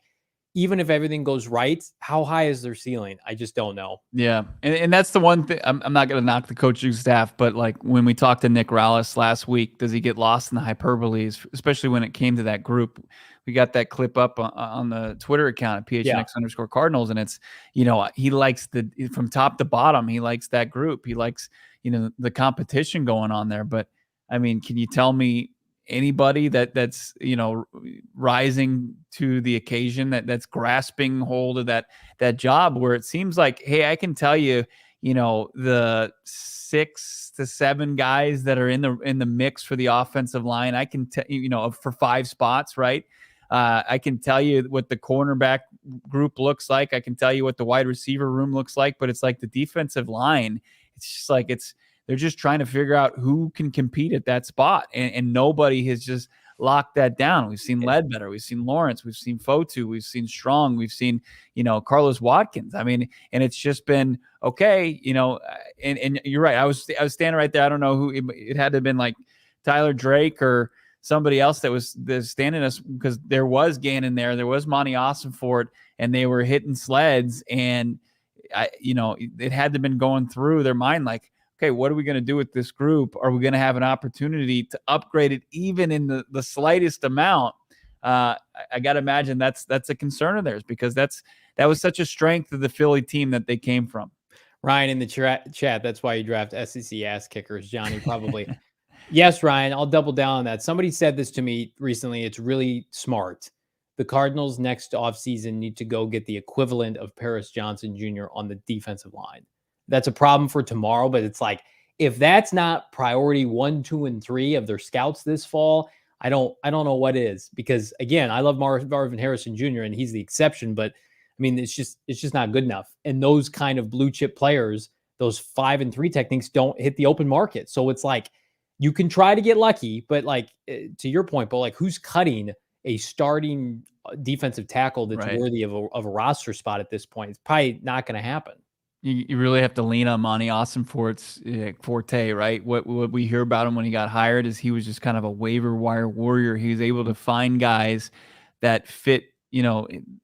S1: even if everything goes right, how high is their ceiling? I just don't know.
S2: Yeah. And that's the one thing. I'm not going to knock the coaching staff, but like when we talked to Nick Rallis last week, does he get lost in the hyperboles, especially when it came to that group? We got that clip up on the Twitter account at PHNX _Cardinals. And it's, he likes from top to bottom, he likes that group. He likes, the competition going on there. But I mean, can you tell me anybody that's rising to the occasion, that's grasping hold of that job, where it seems like, hey, I can tell you, the 6 to 7 guys that are in the mix for the offensive line, I can tell for 5 spots, right? I can tell you what the cornerback group looks like. I can tell you what the wide receiver room looks like, but it's like the defensive line. It's just like they're just trying to figure out who can compete at that spot. And nobody has just locked that down. We've seen Ledbetter. We've seen Lawrence. We've seen Fotu. We've seen Strong. We've seen, Carlos Watkins. I mean, and it's just been, okay, and you're right. I was standing right there. I don't know who it had to have been, like Tyler Drake or somebody else that was standing us, because there was Gannon there. There was Monty Ossenford, and they were hitting sleds. And it had to have been going through their mind, like, okay, what are we going to do with this group? Are we going to have an opportunity to upgrade it even in the slightest amount? I got to imagine that's a concern of theirs, because that was such a strength of the Philly team that they came from.
S1: Ryan in the chat, that's why you draft SEC ass kickers, Johnny, probably. Yes, Ryan, I'll double down on that. Somebody said this to me recently. It's really smart. The Cardinals next offseason need to go get the equivalent of Paris Johnson Jr. on the defensive line. That's a problem for tomorrow, but it's like, if that's not priority 1, 2, and 3 of their scouts this fall, I don't know what is. Because again, I love Marvin Harrison Jr. and he's the exception, but I mean, it's just not good enough. And those kind of blue chip players, those 5 and 3 techniques don't hit the open market. So it's like, you can try to get lucky, but like to your point, but like, who's cutting a starting defensive tackle that's worthy of a roster spot at this point? It's probably not going to happen.
S2: You really have to lean on Monty Ossenfort's forte, right? What we hear about him when he got hired is he was just kind of a waiver wire warrior. He was able to find guys that fit,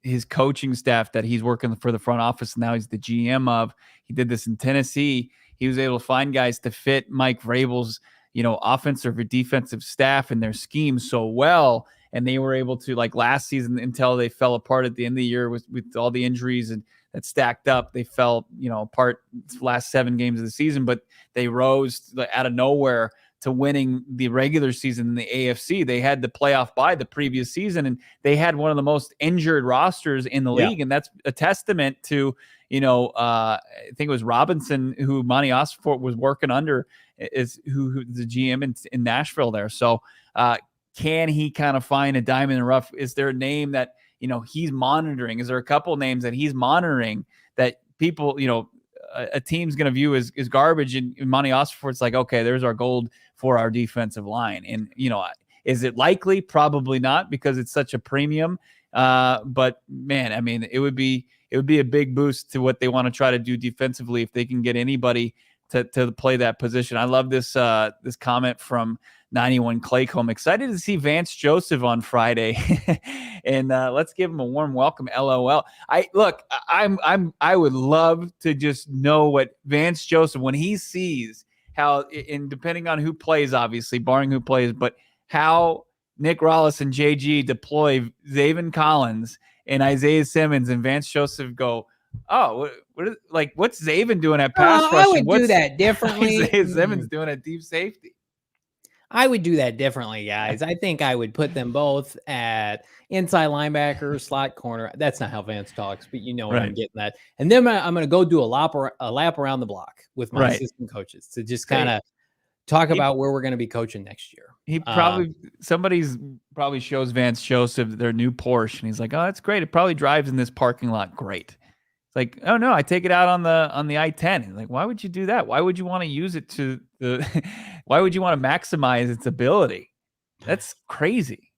S2: his coaching staff that he's working for the front office. Now he's the GM of. He did this in Tennessee. He was able to find guys to fit Mike Vrabel's, offensive or defensive staff and their scheme so well. and they were able to, like last season until they fell apart at the end of the year with all the injuries and that stacked up, they fell, apart last 7 games of the season, but they rose out of nowhere to winning the regular season in the AFC. They had the playoff bye the previous season, and they had one of the most injured rosters in the league. And that's a testament to, I think it was Robinson who Monty Osfort was working under, is who the GM in Nashville there. So can he kind of find a diamond in the rough? Is there a name that, he's monitoring? Is there a couple names that he's monitoring that people, a team's going to view as garbage? And Monty Osfort's like, okay, there's our gold for our defensive line. And, is it likely? Probably not, because it's such a premium. But man, I mean, it would be a big boost to what they want to try to do defensively if they can get anybody to play that position. I love this comment from 91 Claycomb. Excited to see Vance Joseph on Friday, and let's give him a warm welcome. LOL. I would love to just know what Vance Joseph, when he sees how, and depending on who plays, obviously barring who plays, but how Nick Rollis and JG deploy Zaven Collins and Isaiah Simmons, and Vance Joseph go, oh, what's Zaven doing at pass rush?
S1: I would do that differently.
S2: Isaiah Simmons doing at deep safety.
S1: I would do that differently, guys. I think I would put them both at inside linebacker, slot corner. That's not how Vance talks, but you know what I'm getting at. And then I'm going to go do a lap around the block with my assistant coaches to just kind of talk about where we're going to be coaching next year.
S2: He somebody's probably shows Vance Joseph their new Porsche, and he's like, "Oh, that's great. It probably drives in this parking lot great." Like, oh no, I take it out on the I-10. And like, why would you do that? Why would you want to use it why would you want to maximize its ability? That's crazy.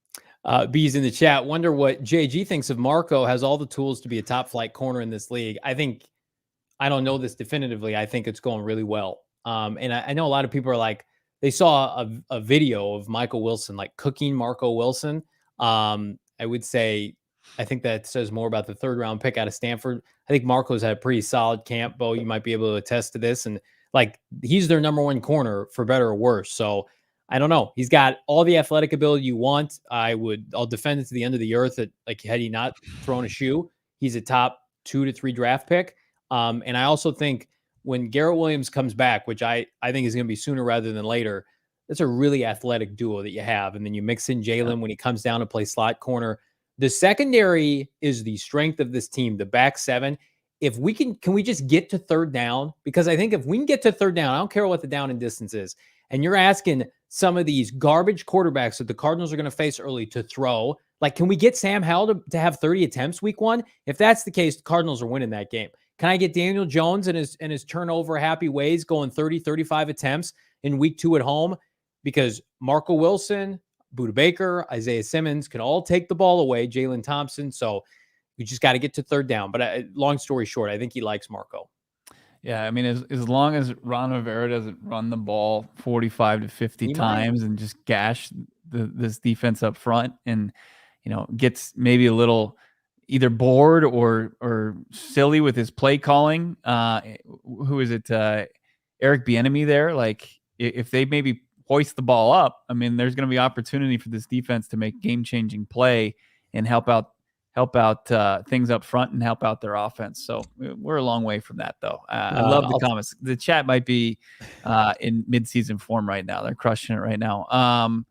S1: B's in the chat. Wonder what JG thinks of Marco. Has all the tools to be a top flight corner in this league. I don't know this definitively. I think it's going really well. And I know a lot of people are like, they saw a video of Michael Wilson, like cooking Marco Wilson. I would say, I think that says more about the 3rd round pick out of Stanford. I think Marco's had a pretty solid camp. Bo, you might be able to attest to this. And like, he's their number 1 corner for better or worse. So I don't know. He's got all the athletic ability you want. I'll defend it to the end of the earth that, like, had he not thrown a shoe, he's a top 2 to 3 draft pick. And I also think when Garrett Williams comes back, which I think is going to be sooner rather than later, that's a really athletic duo that you have. And then you mix in Jalen when he comes down to play slot corner. The secondary is the strength of this team, the back 7. If we can we just get to 3rd down? Because I think if we can get to 3rd down, I don't care what the down and distance is, and you're asking some of these garbage quarterbacks that the Cardinals are going to face early to throw, like, can we get Sam Howell to have 30 attempts week 1? If that's the case, the Cardinals are winning that game. Can I get Daniel Jones and his turnover happy ways going 30, 35 attempts in week 2 at home? Because Marco Wilson, Budda Baker, Isaiah Simmons can all take the ball away, Jalen Thompson. So we just got to get to 3rd down. But long story short, I think he likes Marco.
S2: Yeah, I mean, as long as Ron Rivera doesn't run the ball 45 to 50 times and just gash this defense up front, and gets maybe a little either bored or silly with his play calling. Who is it? Eric Bieniemy there. Like, if they maybe hoist the ball up, I mean, there's going to be opportunity for this defense to make game-changing play and help out things up front and help out their offense. So we're a long way from that, though. I love the comments. The chat might be in midseason form right now. They're crushing it right now.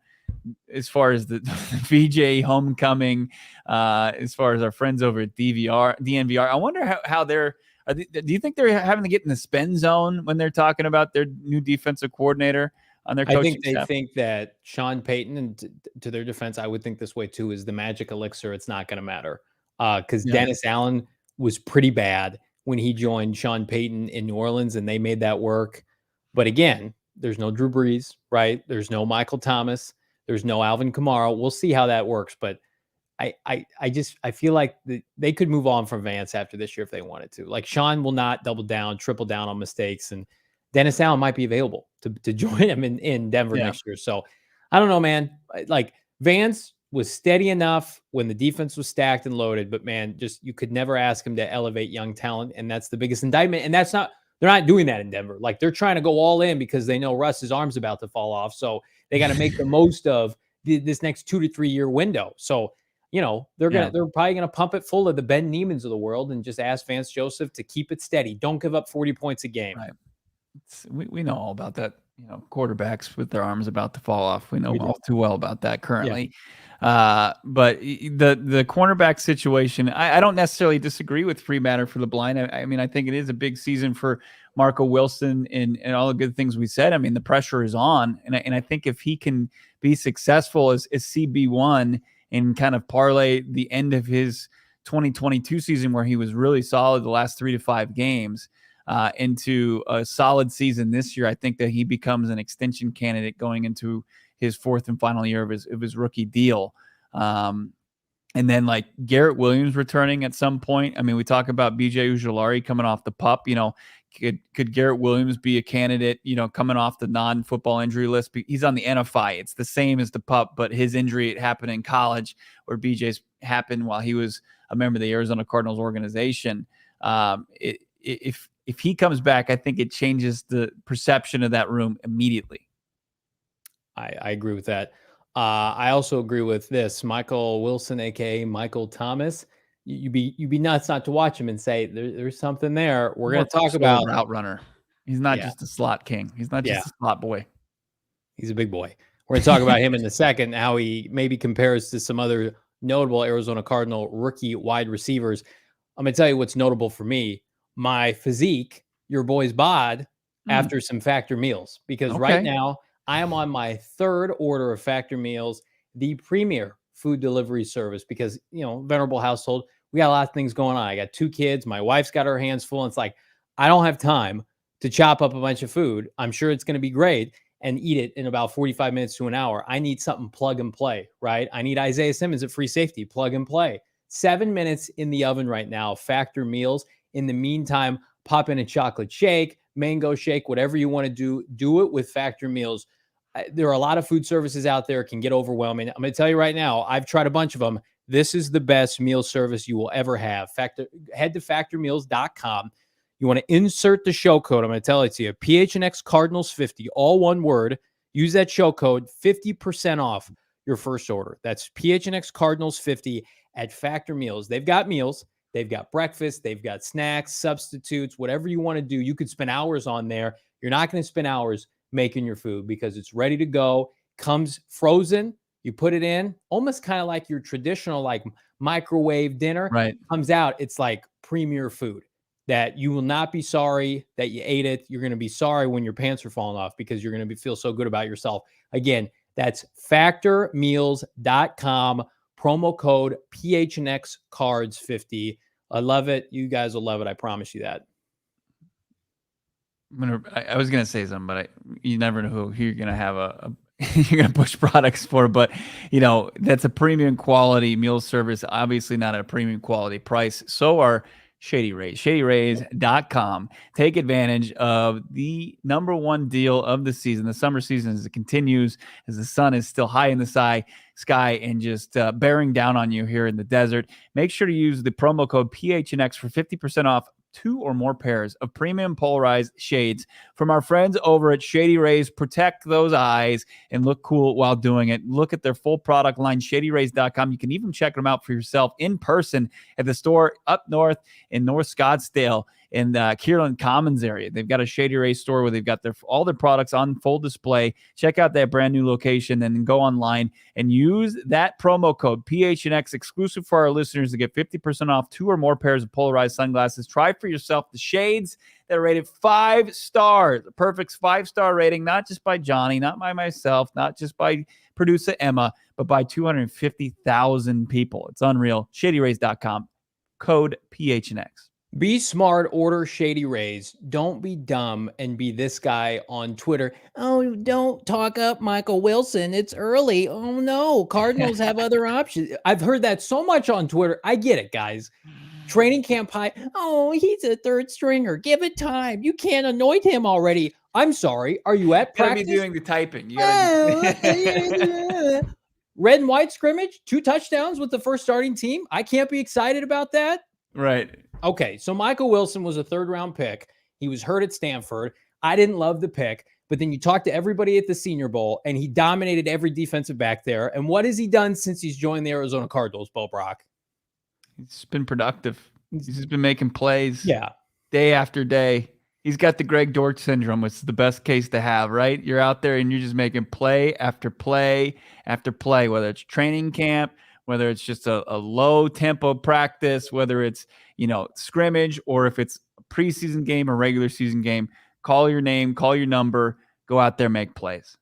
S2: As far as the BJ homecoming, as far as our friends over at DNVR, I wonder how they're. Do you think they're having to get in the spend zone when they're talking about their new defensive coordinator on their coaching staff?
S1: I think they think that Sean Payton, and to their defense, I would think this way too, is the magic elixir. It's not going to matter because Dennis Allen was pretty bad when he joined Sean Payton in New Orleans, and they made that work. But again, there's no Drew Brees, right? There's no Michael Thomas. There's no Alvin Kamara. We'll see how that works. But I feel like they could move on from Vance after this year if they wanted to. Like, Sean will not double down, triple down on mistakes, and Dennis Allen might be available to join him in Denver next year. So I don't know, man. Like, Vance was steady enough when the defense was stacked and loaded, but man, just, you could never ask him to elevate young talent. And that's the biggest indictment. And they're not doing that in Denver. Like, they're trying to go all in because they know Russ's arm's about to fall off. So they got to make the most of this next 2 to 3 year window. So, they're probably gonna pump it full of the Ben Niemans of the world and just ask Vance Joseph to keep it steady. Don't give up 40 points a game.
S2: Right. We know all about that. Quarterbacks with their arms about to fall off. We know all too well about that currently. Yeah. But the cornerback situation, I don't necessarily disagree with free matter for the blind. I mean, I think it is a big season for Marco Wilson and all the good things we said. I mean, the pressure is on, and I think if he can be successful as CB1 and kind of parlay the end of his 2022 season where he was really solid the last 3 to 5 games into a solid season this year, I think that he becomes an extension candidate going into his 4th and final year of his rookie deal. And then like Garrett Williams returning at some point. I mean, we talk about BJ Ojulari coming off the PUP, could Garrett Williams be a candidate, coming off the non-football injury list? He's on the NFI. It's the same as the PUP, but his injury happened in college, where BJ's happened while he was a member of the Arizona Cardinals organization. If he comes back, I think it changes the perception of that room immediately.
S1: I agree with that. I also agree with this. Michael Wilson, aka Michael Thomas. You'd be nuts not to watch him and say there's something there. We're going to talk about
S2: route runner. He's not just a slot king. He's not just a slot boy.
S1: He's a big boy. We're going to talk about him in a second, how he maybe compares to some other notable Arizona Cardinal rookie wide receivers. I'm going to tell you what's notable for me. My physique, your boy's bod, after some Factor meals, because right now I am on my 3rd order of Factor meals, the premier food delivery service, because, Venerable household, we got a lot of things going on. I got 2 kids. My wife's got her hands full. And it's like, I don't have time to chop up a bunch of food. I'm sure it's going to be great and eat it in about 45 minutes to an hour. I need something plug and play, right? I need Isaiah Simmons at free safety, plug and play. 7 minutes in the oven right now, Factor meals. In the meantime, pop in a chocolate shake, mango shake, whatever you want to do it with Factor meals. There are a lot of food services out there. It can get overwhelming. I'm going to tell you right now, I've tried a bunch of them. This is the best meal service you will ever have. Head to factormeals.com. You want to insert the show code. I'm going to tell it to you. PHNX Cardinals 50, all one word. Use that show code, 50% off your first order. That's PHNX Cardinals 50 at Factor Meals. They've got meals. They've got breakfast. They've got snacks, substitutes, whatever you want to do. You could spend hours on there. You're not going to spend hours making your food because it's ready to go. Comes frozen. You put it in, almost kind of like your traditional like microwave dinner.
S2: Right.
S1: Comes out. It's like premier food that you will not be sorry that you ate it. You're going to be sorry when your pants are falling off because you're going to feel so good about yourself. Again, that's factormeals.com. Promo code PHNX Cards 50. I love it. You guys will love it. I promise you that.
S2: I was gonna say something, but you never know who you're gonna have you're gonna push products for. But that's a premium quality meal service. Obviously, not at a premium quality price. So are Shady Rays. ShadyRays.com. Take advantage of the #1 deal of the season, the summer season, as it continues, as the sun is still high in the sky and just bearing down on you here in the desert. Make sure to use the promo code PHNX for 50% off 2 or more pairs of premium polarized shades from our friends over at Shady Rays. Protect those eyes and look cool while doing it. Look at their full product line, ShadyRays.com. You can even check them out for yourself in person at the store up north in North Scottsdale in the Kierland Commons area. They've got a Shady Rays store where they've got all their products on full display. Check out that brand new location and then go online and use that promo code PHNX exclusive for our listeners to get 50% off 2 or more pairs of polarized sunglasses. Try for yourself the shades that are rated 5 stars, the perfect 5-star rating, not just by Johnny, not by myself, not just by producer Emma, but by 250,000 people. It's unreal. ShadyRays.com, code PHNX.
S1: Be smart, order Shady Rays. Don't be dumb and be this guy on Twitter. Oh, don't talk up Michael Wilson. It's early. Oh, no. Cardinals have other options. I've heard that so much on Twitter. I get it, guys. Training camp high. Oh, he's a 3rd stringer. Give it time. You can't anoint him already. I'm sorry. Are you at practice?
S2: You gotta be doing the typing.
S1: Red and white scrimmage, 2 touchdowns with the first starting team. I can't be excited about that.
S2: Right.
S1: Okay, so Michael Wilson was a 3rd-round pick. He was hurt at Stanford. I didn't love the pick, But then you talk to everybody at the Senior Bowl, and he dominated every defensive back there. And what has he done since he's joined the Arizona Cardinals, Bo Brack?
S2: He's been productive. He's just been making plays day after day. He's got the Greg Dortch syndrome, which is the best case to have, right? You're out there and you're just making play after play after play, whether it's training camp, whether it's just a low tempo practice, whether it's, scrimmage, or if it's a preseason game or regular season game. Call your name, call your number, go out there, make plays.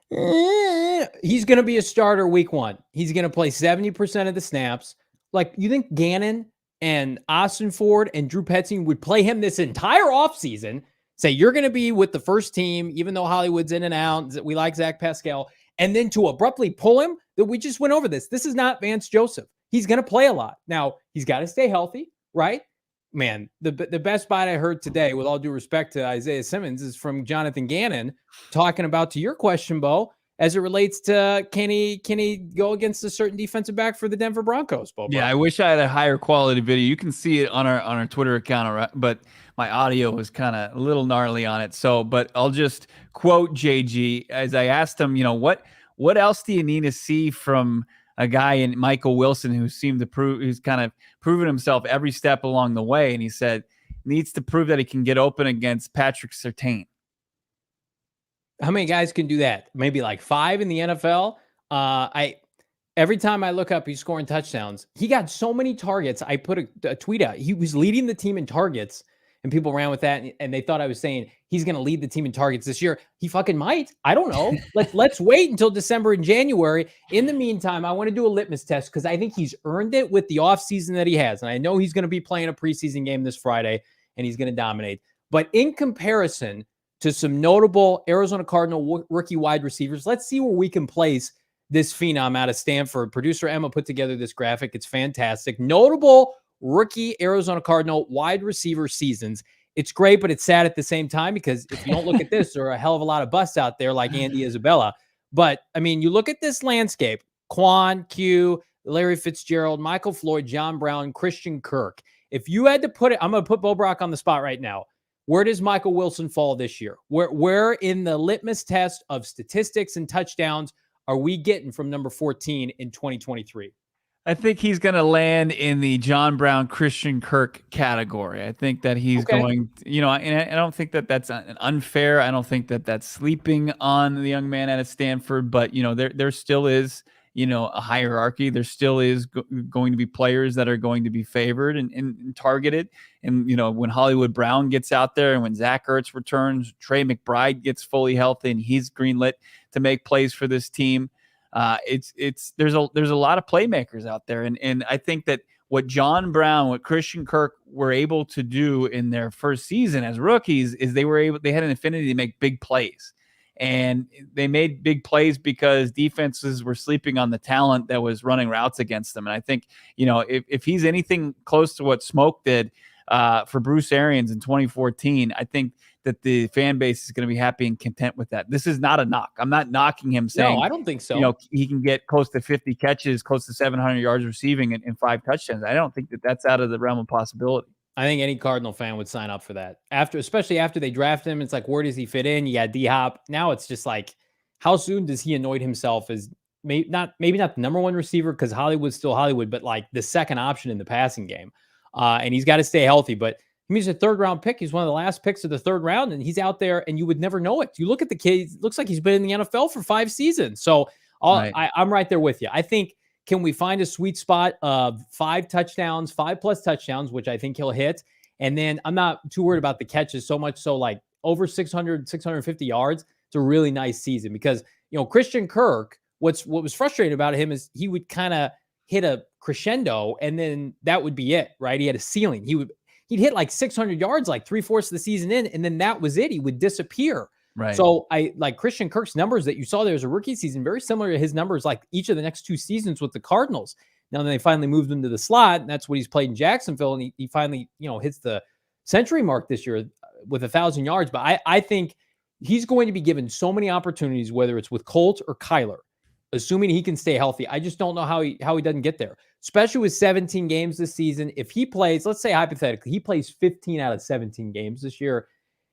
S1: He's going to be a starter week 1. He's going to play 70% of the snaps. Like, you think Gannon and Austin Ford and Drew Petzing would play him this entire offseason, say you're going to be with the first team, even though Hollywood's in and out, we like Zach Pascal, and then to abruptly pull him? That we just went over this. This is not Vance Joseph. He's going to play a lot. Now, he's got to stay healthy, right? Man, the best bite I heard today, with all due respect to Isaiah Simmons, is from Jonathan Gannon talking about, to your question, Bo, as it relates to can he go against a certain defensive back for the Denver Broncos, Bo?
S2: Yeah, I wish I had a higher quality video. You can see it on our Twitter account, but my audio was kind of a little gnarly on it. So, but I'll just quote JG as I asked him, what else do you need to see from a guy in Michael Wilson who's kind of proven himself every step along the way? And he said, needs to prove that he can get open against Patrick Surtain.
S1: How many guys can do that? Maybe like 5 in the NFL. Every time I look up, he's scoring touchdowns. He got so many targets. I put a tweet out. He was leading the team in targets, and people ran with that, and they thought I was saying he's going to lead the team in targets this year. He fucking might. I don't know. Let's wait until December and January. In the meantime, I want to do a litmus test because I think he's earned it with the offseason that he has. And I know he's going to be playing a preseason game this Friday, and he's going to dominate. But in comparison to some notable Arizona Cardinal rookie wide receivers, let's see where we can place this phenom out of Stanford. Producer Emma put together this graphic. It's fantastic. Notable rookie Arizona Cardinal wide receiver seasons. It's great, but it's sad at the same time, because if you don't look at this, there are a hell of a lot of busts out there like Andy Isabella. But, I mean, you look at this landscape: Quan, Q, Larry Fitzgerald, Michael Floyd, John Brown, Christian Kirk. If you had to put it, I'm going to put Bo Brack on the spot right now. Where does Michael Wilson fall this year? Where in the litmus test of statistics and touchdowns are we getting from number 14 in 2023?
S2: I think he's going to land in the John Brown, Christian Kirk category. I think that he's going, and I don't think that that's unfair. I don't think that that's sleeping on the young man out of Stanford, but, there still is, a hierarchy. There still is going to be players that are going to be favored and targeted. And, when Hollywood Brown gets out there and when Zach Ertz returns, Trey McBride gets fully healthy and he's greenlit to make plays for this team. There's a lot of playmakers out there. And I think that what John Brown, what Christian Kirk were able to do in their first season as rookies is they had an affinity to make big plays. And they made big plays because defenses were sleeping on the talent that was running routes against them. And I think, if he's anything close to what Smoke did for Bruce Arians in 2014, I think that the fan base is going to be happy and content with that. This is not a knock. I'm not knocking him saying,
S1: no, I don't think so.
S2: He can get close to 50 catches, close to 700 yards receiving and 5 touchdowns. I don't think that that's out of the realm of possibility.
S1: I think any Cardinal fan would sign up for that. Especially after they draft him, it's like, where does he fit in? You got D-Hop. Now it's just like, how soon does he anoint himself as maybe not the number one receiver, because Hollywood's still Hollywood, but like the second option in the passing game. And he's got to stay healthy. But he's a 3rd round pick. He's one of the last picks of the 3rd round, and he's out there, and you would never know it. You look at the kid; it looks like he's been in the NFL for 5 seasons. So I'm right there with you. I think, can we find a sweet spot of 5 touchdowns, 5+ touchdowns, which I think he'll hit? And then I'm not too worried about the catches so much. So like over 600, 650 yards. It's a really nice season because, Christian Kirk, what was frustrating about him is he would kind of hit a crescendo and then that would be it, right? He had a ceiling. He'd hit like 600 yards, like 3/4 of the season in, and then that was it. He would disappear.
S2: Right.
S1: So I like Christian Kirk's numbers that you saw there as a rookie season, very similar to his numbers like each of the next 2 seasons with the Cardinals. Now they finally moved him to the slot, and that's what he's played in Jacksonville, and he finally, hits the century mark this year with 1,000 yards. But I think he's going to be given so many opportunities, whether it's with Colt or Kyler, assuming he can stay healthy. I just don't know how he doesn't get there, especially with 17 games this season. If he plays, let's say hypothetically, he plays 15 out of 17 games this year,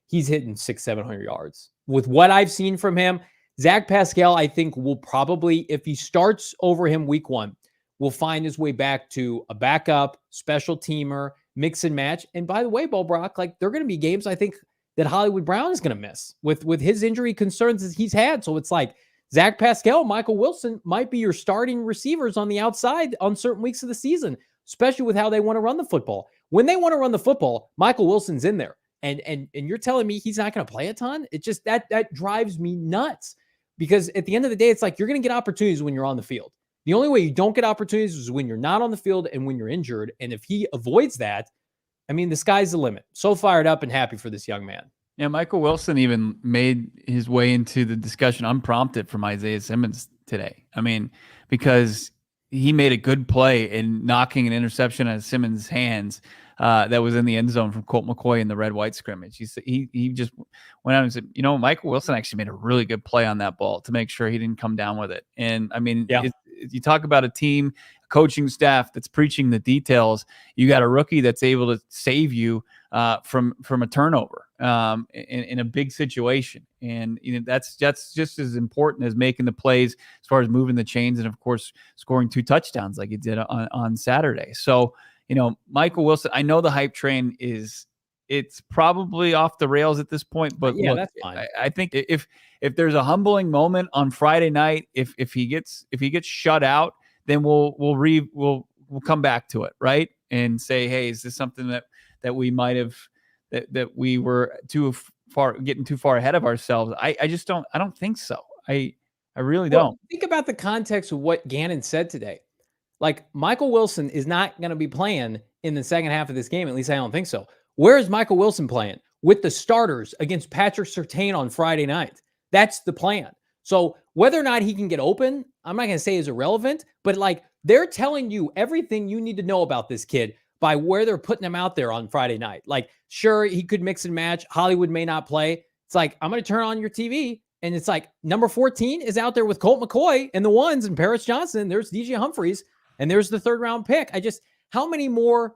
S1: he's hitting 600-700 yards. with what I've seen from him, Zach Pascal, I think will probably, if he starts over him week 1, will find his way back to a backup, special teamer, mix and match. And by the way, Brock, like there are going to be games I think that Hollywood Brown is going to miss with his injury concerns that he's had. So it's like Zach Pascal, Michael Wilson might be your starting receivers on the outside on certain weeks of the season, especially with how they want to run the football. When they want to run the football, Michael Wilson's in there. And you're telling me he's not going to play a ton? It just that drives me nuts. Because at the end of the day, it's like you're going to get opportunities when you're on the field. The only way you don't get opportunities is when you're not on the field and when you're injured. And if he avoids that, I mean, the sky's the limit. So fired up and happy for this young man.
S2: Yeah, Michael Wilson even made his way into the discussion unprompted from Isaiah Simmons today. I mean, because he made a good play in knocking an interception out of Simmons' hands that was in the end zone from Colt McCoy in the red-white scrimmage. He just went out and said, Michael Wilson actually made a really good play on that ball to make sure he didn't come down with it. And, I mean, you talk about a team, a coaching staff that's preaching the details. You got a rookie that's able to save you from a turnover in a big situation. And that's just as important as making the plays as far as moving the chains and, of course, scoring 2 touchdowns like he did on Saturday. So, Michael Wilson, I know the hype train it's probably off the rails at this point, but
S1: yeah,
S2: look,
S1: that's fine.
S2: I think if there's a humbling moment on Friday night, if he gets shut out, then we'll come back to it, right? And say, hey, is this something that we might have that we were getting too far ahead of ourselves? I don't think so. I really don't.
S1: Think about the context of what Gannon said today. Like, Michael Wilson is not going to be playing in the second half of this game. At least I don't think so. Where is Michael Wilson playing? With the starters against Patrick Surtain on Friday night. That's the plan. So whether or not he can get open, I'm not going to say is irrelevant, but like they're telling you everything you need to know about this kid by where they're putting him out there on Friday night. Like, sure, he could mix and match. Hollywood may not play. It's like, I'm going to turn on your TV. And it's like number 14 is out there with Colt McCoy and the ones and Paris Johnson. There's DJ Humphries. And there's the 3rd round pick. How many more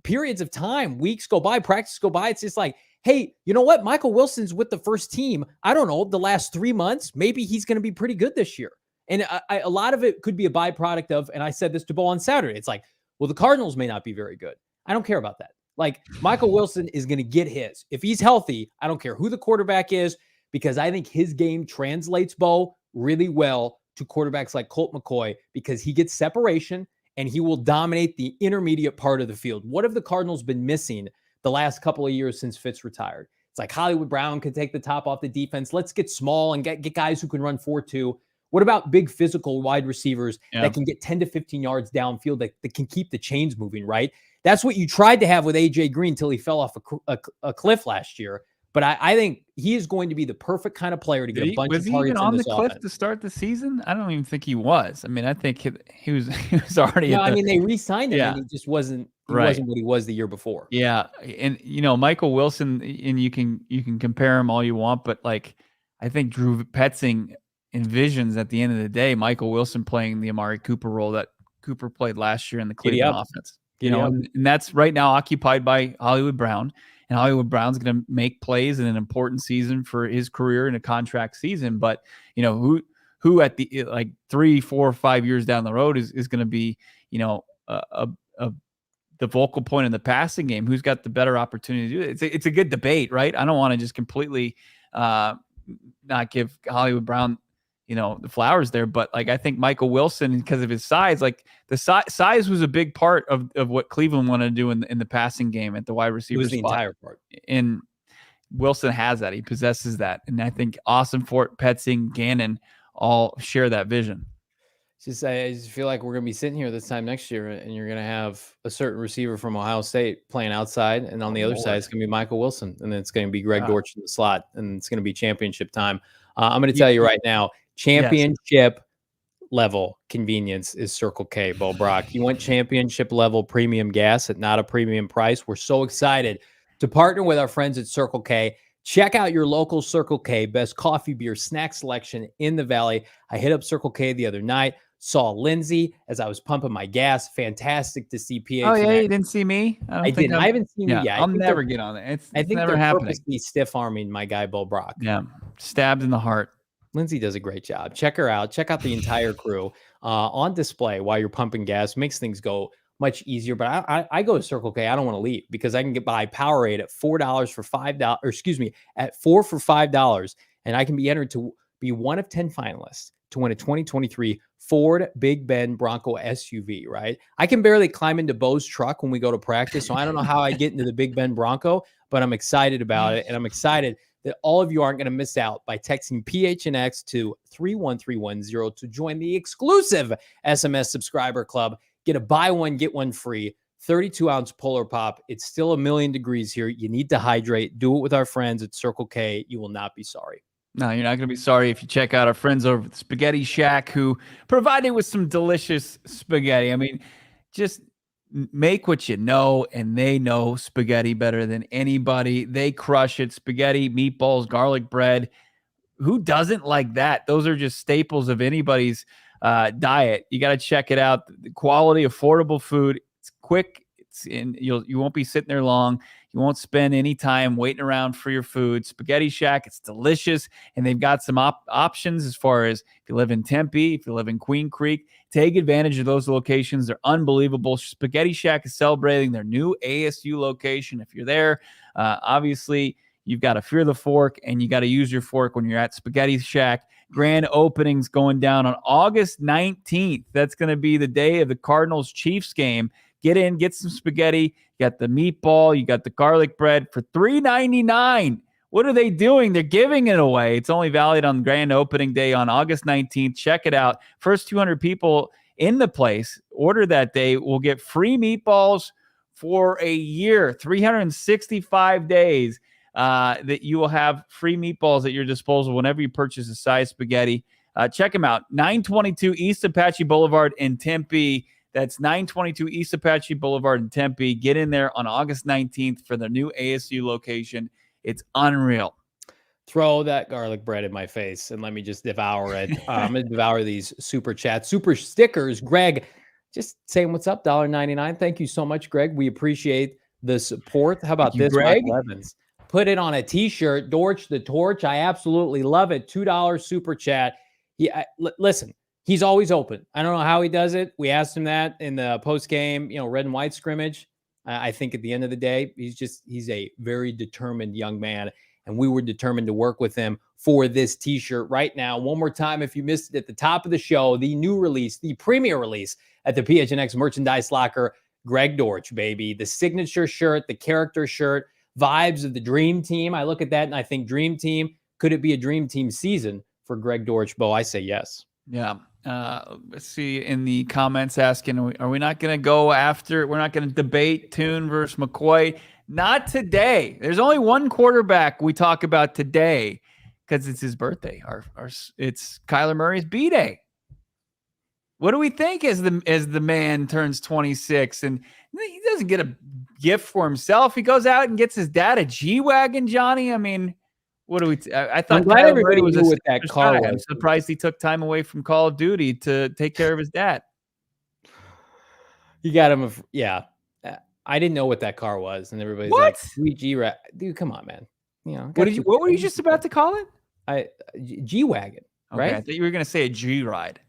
S1: periods of time, weeks go by, practice go by? It's just like, hey, you know what? Michael Wilson's with the first team. I don't know, the last 3 months, maybe he's going to be pretty good this year. And a lot of it could be a byproduct of, and I said this to Bo on Saturday, it's like, well, the Cardinals may not be very good. I don't care about that. Like, Michael Wilson is going to get his. If he's healthy, I don't care who the quarterback is, because I think his game translates, Bo, really well to quarterbacks like Colt McCoy, because he gets separation and he will dominate the intermediate part of the field. What have the Cardinals been missing the last couple of years since Fitz retired? It's like Hollywood Brown can take the top off the defense. Let's get small and get guys who can run 4-2. What about big physical wide receivers that can get 10 to 15 yards downfield that can keep the chains moving, right? That's what you tried to have with A.J. Green until he fell off a cliff last year. But I think he is going to be the perfect kind of player to get a bunch of targets in this offense.
S2: Was he even on the cliff to start the season? I don't even think he was. I mean, I think he was already.
S1: No, I mean, they re-signed him, and he just wasn't. He wasn't what he was the year before.
S2: Yeah, and Michael Wilson, and you can compare him all you want, but like I think Drew Petzing envisions at the end of the day Michael Wilson playing the Amari Cooper role that Cooper played last year in the Cleveland offense. And that's right now occupied by Hollywood Brown. And Hollywood Brown's going to make plays in an important season for his career in a contract season. But, who at the 3, 4, 5 years down the road is going to be, the vocal point in the passing game? Who's got the better opportunity to do it? It's a good debate, right? I don't want to just completely not give Hollywood Brown, the flowers there. But I think Michael Wilson, because of his size, the size was a big part of what Cleveland wanted to do in the passing game at the wide receiver spot.
S1: It was the entire part.
S2: And Wilson has that. He possesses that. And I think Austin Fort, Petzing, Gannon all share that vision.
S1: I just feel like we're going to be sitting here this time next year, and you're going to have a certain receiver from Ohio State playing outside, and on the other side, it's going to be Michael Wilson, and then it's going to be Greg Dortch in the slot, and it's going to be championship time. I'm going to tell you right now, championship level convenience is Circle K, Bo Brock. You want championship level premium gas at not a premium price? We're so excited to partner with our friends at Circle K. Check out your local Circle K, best coffee, beer, snack selection in the Valley. I hit up Circle K the other night. saw Lindsay as I was pumping my gas. Fantastic to see PHNX.
S2: Oh yeah, you didn't see me?
S1: I didn't. I haven't seen you yet.
S2: I'll never get on it. It's never
S1: they're
S2: happening.
S1: Purposely stiff-arming my guy, Bo Brack.
S2: Yeah, stabbed in the heart.
S1: Lindsay does a great job. Check her out. Check out the entire crew on display while you're pumping gas. Makes things go much easier. But I go to Circle K. I don't want to leave because I can get buy Powerade at $4 for $5. Or excuse me, at $4 for $5, and I can be entered to be one of 10 finalists to win a 2023 Ford Big Bend Bronco SUV. Right? I can barely climb into Bo's truck when we go to practice, so I don't know how I get into the Big Bend Bronco, but I'm excited about it, and I'm excited that all of you aren't going to miss out by texting PHNX to 31310 to join the exclusive SMS subscriber club. Get a buy one, get one free 32-ounce Polar Pop. It's still a million degrees here. You need to hydrate. Do it with our friends at Circle K. You will not be sorry.
S2: No, you're not going to be sorry if you check out our friends over at the Spaghetti Shack who provided with some delicious spaghetti. I mean, just make what you know, and they know spaghetti better than anybody. They crush it. Spaghetti, meatballs, garlic bread. Who doesn't like that? Those are just staples of anybody's diet. You got to check it out. The quality, affordable food. It's quick. You won't be sitting there long. You won't spend any time waiting around for your food. Spaghetti Shack, it's delicious, and they've got some options as far as if you live in Tempe, if you live in Queen Creek, take advantage of those locations. They're unbelievable. Spaghetti Shack is celebrating their new ASU location. If you're there, obviously you've got to fear the fork, and you got to use your fork when you're at Spaghetti Shack. Grand opening's going down on August 19th. That's going to be the day of the Cardinals Chiefs game. Get in, get some spaghetti. You got the meatball, you got the garlic bread for $3.99. What are they doing? They're giving it away. It's only valid on grand opening day on August 19th. Check it out. First 200 people in the place order that day will get free meatballs for a year, 365 days that you will have free meatballs at your disposal whenever you purchase a size spaghetti. Check them out. 922 East Apache Boulevard in Tempe. That's 922 East Apache Boulevard in Tempe. Get in there on August 19th for the new ASU location. It's unreal.
S1: Throw that garlic bread in my face and let me just devour it. I'm going to devour these super chats, super stickers. Greg, just saying what's up, $1.99. Thank you so much, Greg. We appreciate the support. How about this,
S2: Greg?
S1: Michael Evans? Put it on a T-shirt. Dortch the Torch. I absolutely love it. $2 super chat. Listen. He's always open. I don't know how he does it. We asked him that in the post-game, red and white scrimmage. I think at the end of the day, he's a very determined young man, and we were determined to work with him for this T-shirt right now. One more time, if you missed it at the top of the show, the new release, the premiere release at the PHNX merchandise locker, Greg Dortch, baby. The signature shirt, the character shirt, vibes of the Dream Team. I look at that and I think Dream Team. Could it be a Dream Team season for Greg Dortch, Bo? I say yes.
S2: Yeah. Let's see in the comments asking, are we not going to go after? We're not going to debate Tune versus McCoy. Not today. There's only one quarterback we talk about today because it's his birthday. It's Kyler Murray's B-Day. What do we think as the man turns 26 and he doesn't get a gift for himself? He goes out and gets his dad a G-Wagon, Johnny. I mean, what do we? I thought
S1: everybody knew what that car was.
S2: I'm surprised he took time away from Call of Duty to take care of his dad.
S1: You got him. I didn't know what that car was, and everybody's like, "Sweet G-Wagon, dude, come on, man."
S2: What were you just about to call it?
S1: G-Wagon, right?
S2: I thought you were going to say a G-Ride.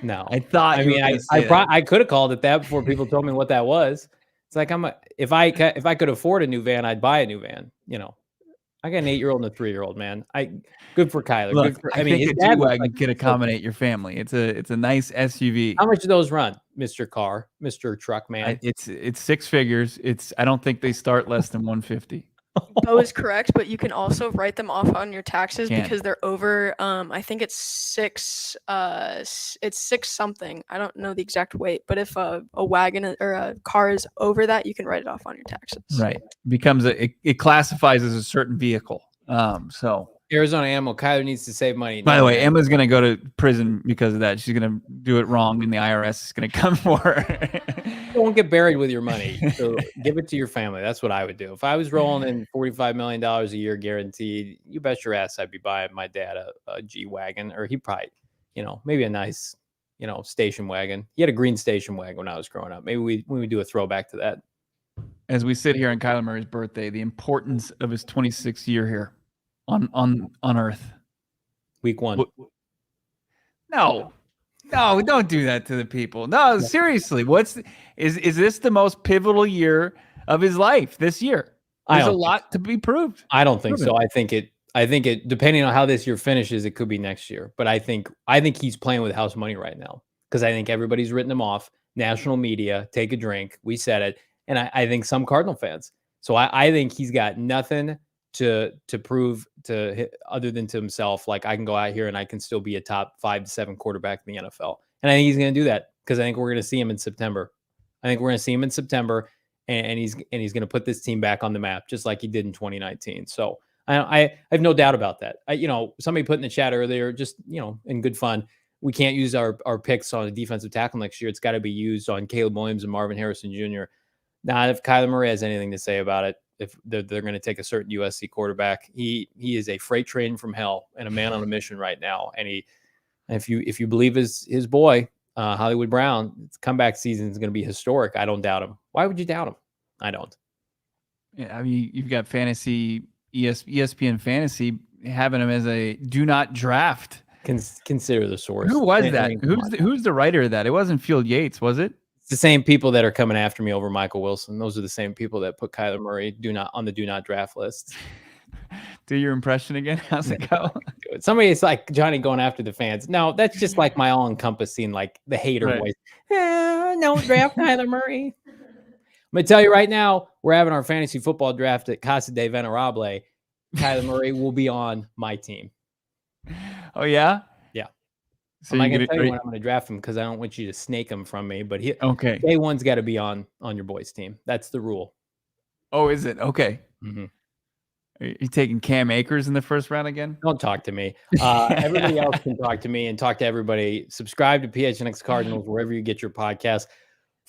S1: No,
S2: I thought.
S1: I could have called it that before people told me what that was. It's like if I could afford a new van, I'd buy a new van. I got an 8-year-old and a 3-year-old, man. Good for Kyler.
S2: Look, I mean, his G-Wagon could accommodate your family. It's a nice SUV.
S1: How much do those run, Mr. Car, Mr. Truck Man?
S2: It's six figures. I don't think they start less than 150.
S3: Bo is correct, but you can also write them off on your taxes because they're over. I think it's six. It's 6 something. I don't know the exact weight, but if a wagon or a car is over that, you can write it off on your taxes.
S2: Right, it classifies as a certain vehicle. So
S1: Arizona Ammo, Kyler needs to save money.
S2: By the way, Emma's going to go to prison because of that. She's going to do it wrong, and the IRS is going to come for her.
S1: Don't get buried with your money. So give it to your family. That's what I would do. If I was rolling in $45 million a year guaranteed, you bet your ass I'd be buying my dad a G-Wagon, or he probably, maybe a nice station wagon. He had a green station wagon when I was growing up. Maybe we do a throwback to that.
S2: As we sit here on Kyler Murray's birthday, the importance of his 26th year here on Earth.
S1: Week 1.
S2: No, don't do that to the people. No, seriously. Is this the most pivotal year of his life this year? There's a lot to be proved.
S1: I don't think so. I think it depending on how this year finishes, it could be next year. But I think he's playing with house money right now because I think everybody's written him off. National media, take a drink. We said it. And I think some Cardinal fans. So I think he's got nothing to prove to other than to himself. Like, I can go out here and I can still be a top 5 to 7 quarterback in the NFL. And I think he's going to do that because I think we're going to see him in September. And he's going to put this team back on the map just like he did in 2019. So I have no doubt about that. Somebody put in the chat earlier, just, in good fun, we can't use our picks on a defensive tackle next year. It's got to be used on Caleb Williams and Marvin Harrison Jr. Now, if Kyler Murray has anything to say about it, if they're going to take a certain USC quarterback, he is a freight train from hell and a man on a mission right now. And if you believe his boy, Hollywood Brown, its comeback season is going to be historic. I don't doubt him. Why would you doubt him? I don't.
S2: Yeah, I mean, you've got ESPN Fantasy having him as a do not draft.
S1: Consider the source.
S2: Who was that? Who's the writer of that? It wasn't Field Yates, was it?
S1: It's the same people that are coming after me over Michael Wilson. Those are the same people that put Kyler Murray on the do not draft list.
S2: Do your impression again. How's it go?
S1: Somebody is like Johnny going after the fans. No, that's just like my all-encompassing, like the hater voice. No draft Kyler Murray. I'm going to tell you right now, we're having our fantasy football draft at Casa de Venerable. Kyler Murray will be on my team.
S2: Oh, yeah?
S1: Yeah. So I'm not going to tell you when I'm going to draft him because I don't want you to snake him from me. But day one's got to be on your boys' team. That's the rule.
S2: Oh, is it? Okay.
S1: Mm-hmm.
S2: Are you taking Cam Akers in the first round again?
S1: Don't talk to me. Everybody else can talk to me and talk to everybody. Subscribe to PHNX Cardinals wherever you get your podcast.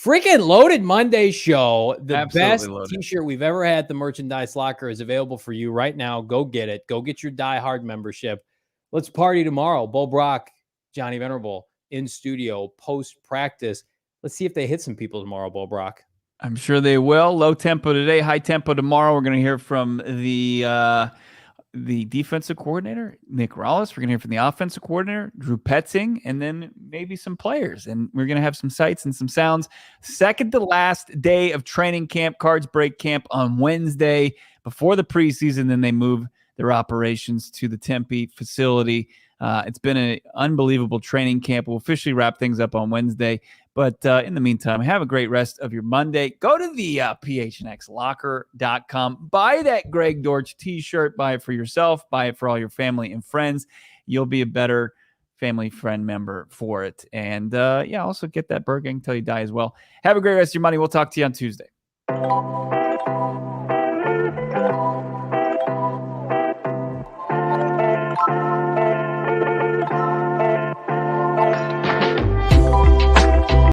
S1: Freaking Loaded Monday show. The
S2: Absolutely
S1: best
S2: loaded
S1: t-shirt we've ever had at the merchandise locker is available for you right now. Go get it. Go get your Die Hard membership. Let's party tomorrow. Bo Brack, Johnny Venerable in studio post-practice. Let's see if they hit some people tomorrow, Bo Brack.
S2: I'm sure they will. Low tempo today, high tempo tomorrow. We're going to hear from the defensive coordinator, Nick Rallis. We're going to hear from the offensive coordinator, Drew Petzing, and then maybe some players. And we're going to have some sights and some sounds. Second to last day of training camp. Cards break camp on Wednesday before the preseason. Then they move their operations to the Tempe facility. It's been an unbelievable training camp. We'll officially wrap things up on Wednesday. But in the meantime, have a great rest of your Monday. Go to the PHNXlocker.com. Buy that Greg Dortch t-shirt. Buy it for yourself. Buy it for all your family and friends. You'll be a better family friend member for it. And also get that Burger King till you die as well. Have a great rest of your Monday. We'll talk to you on Tuesday.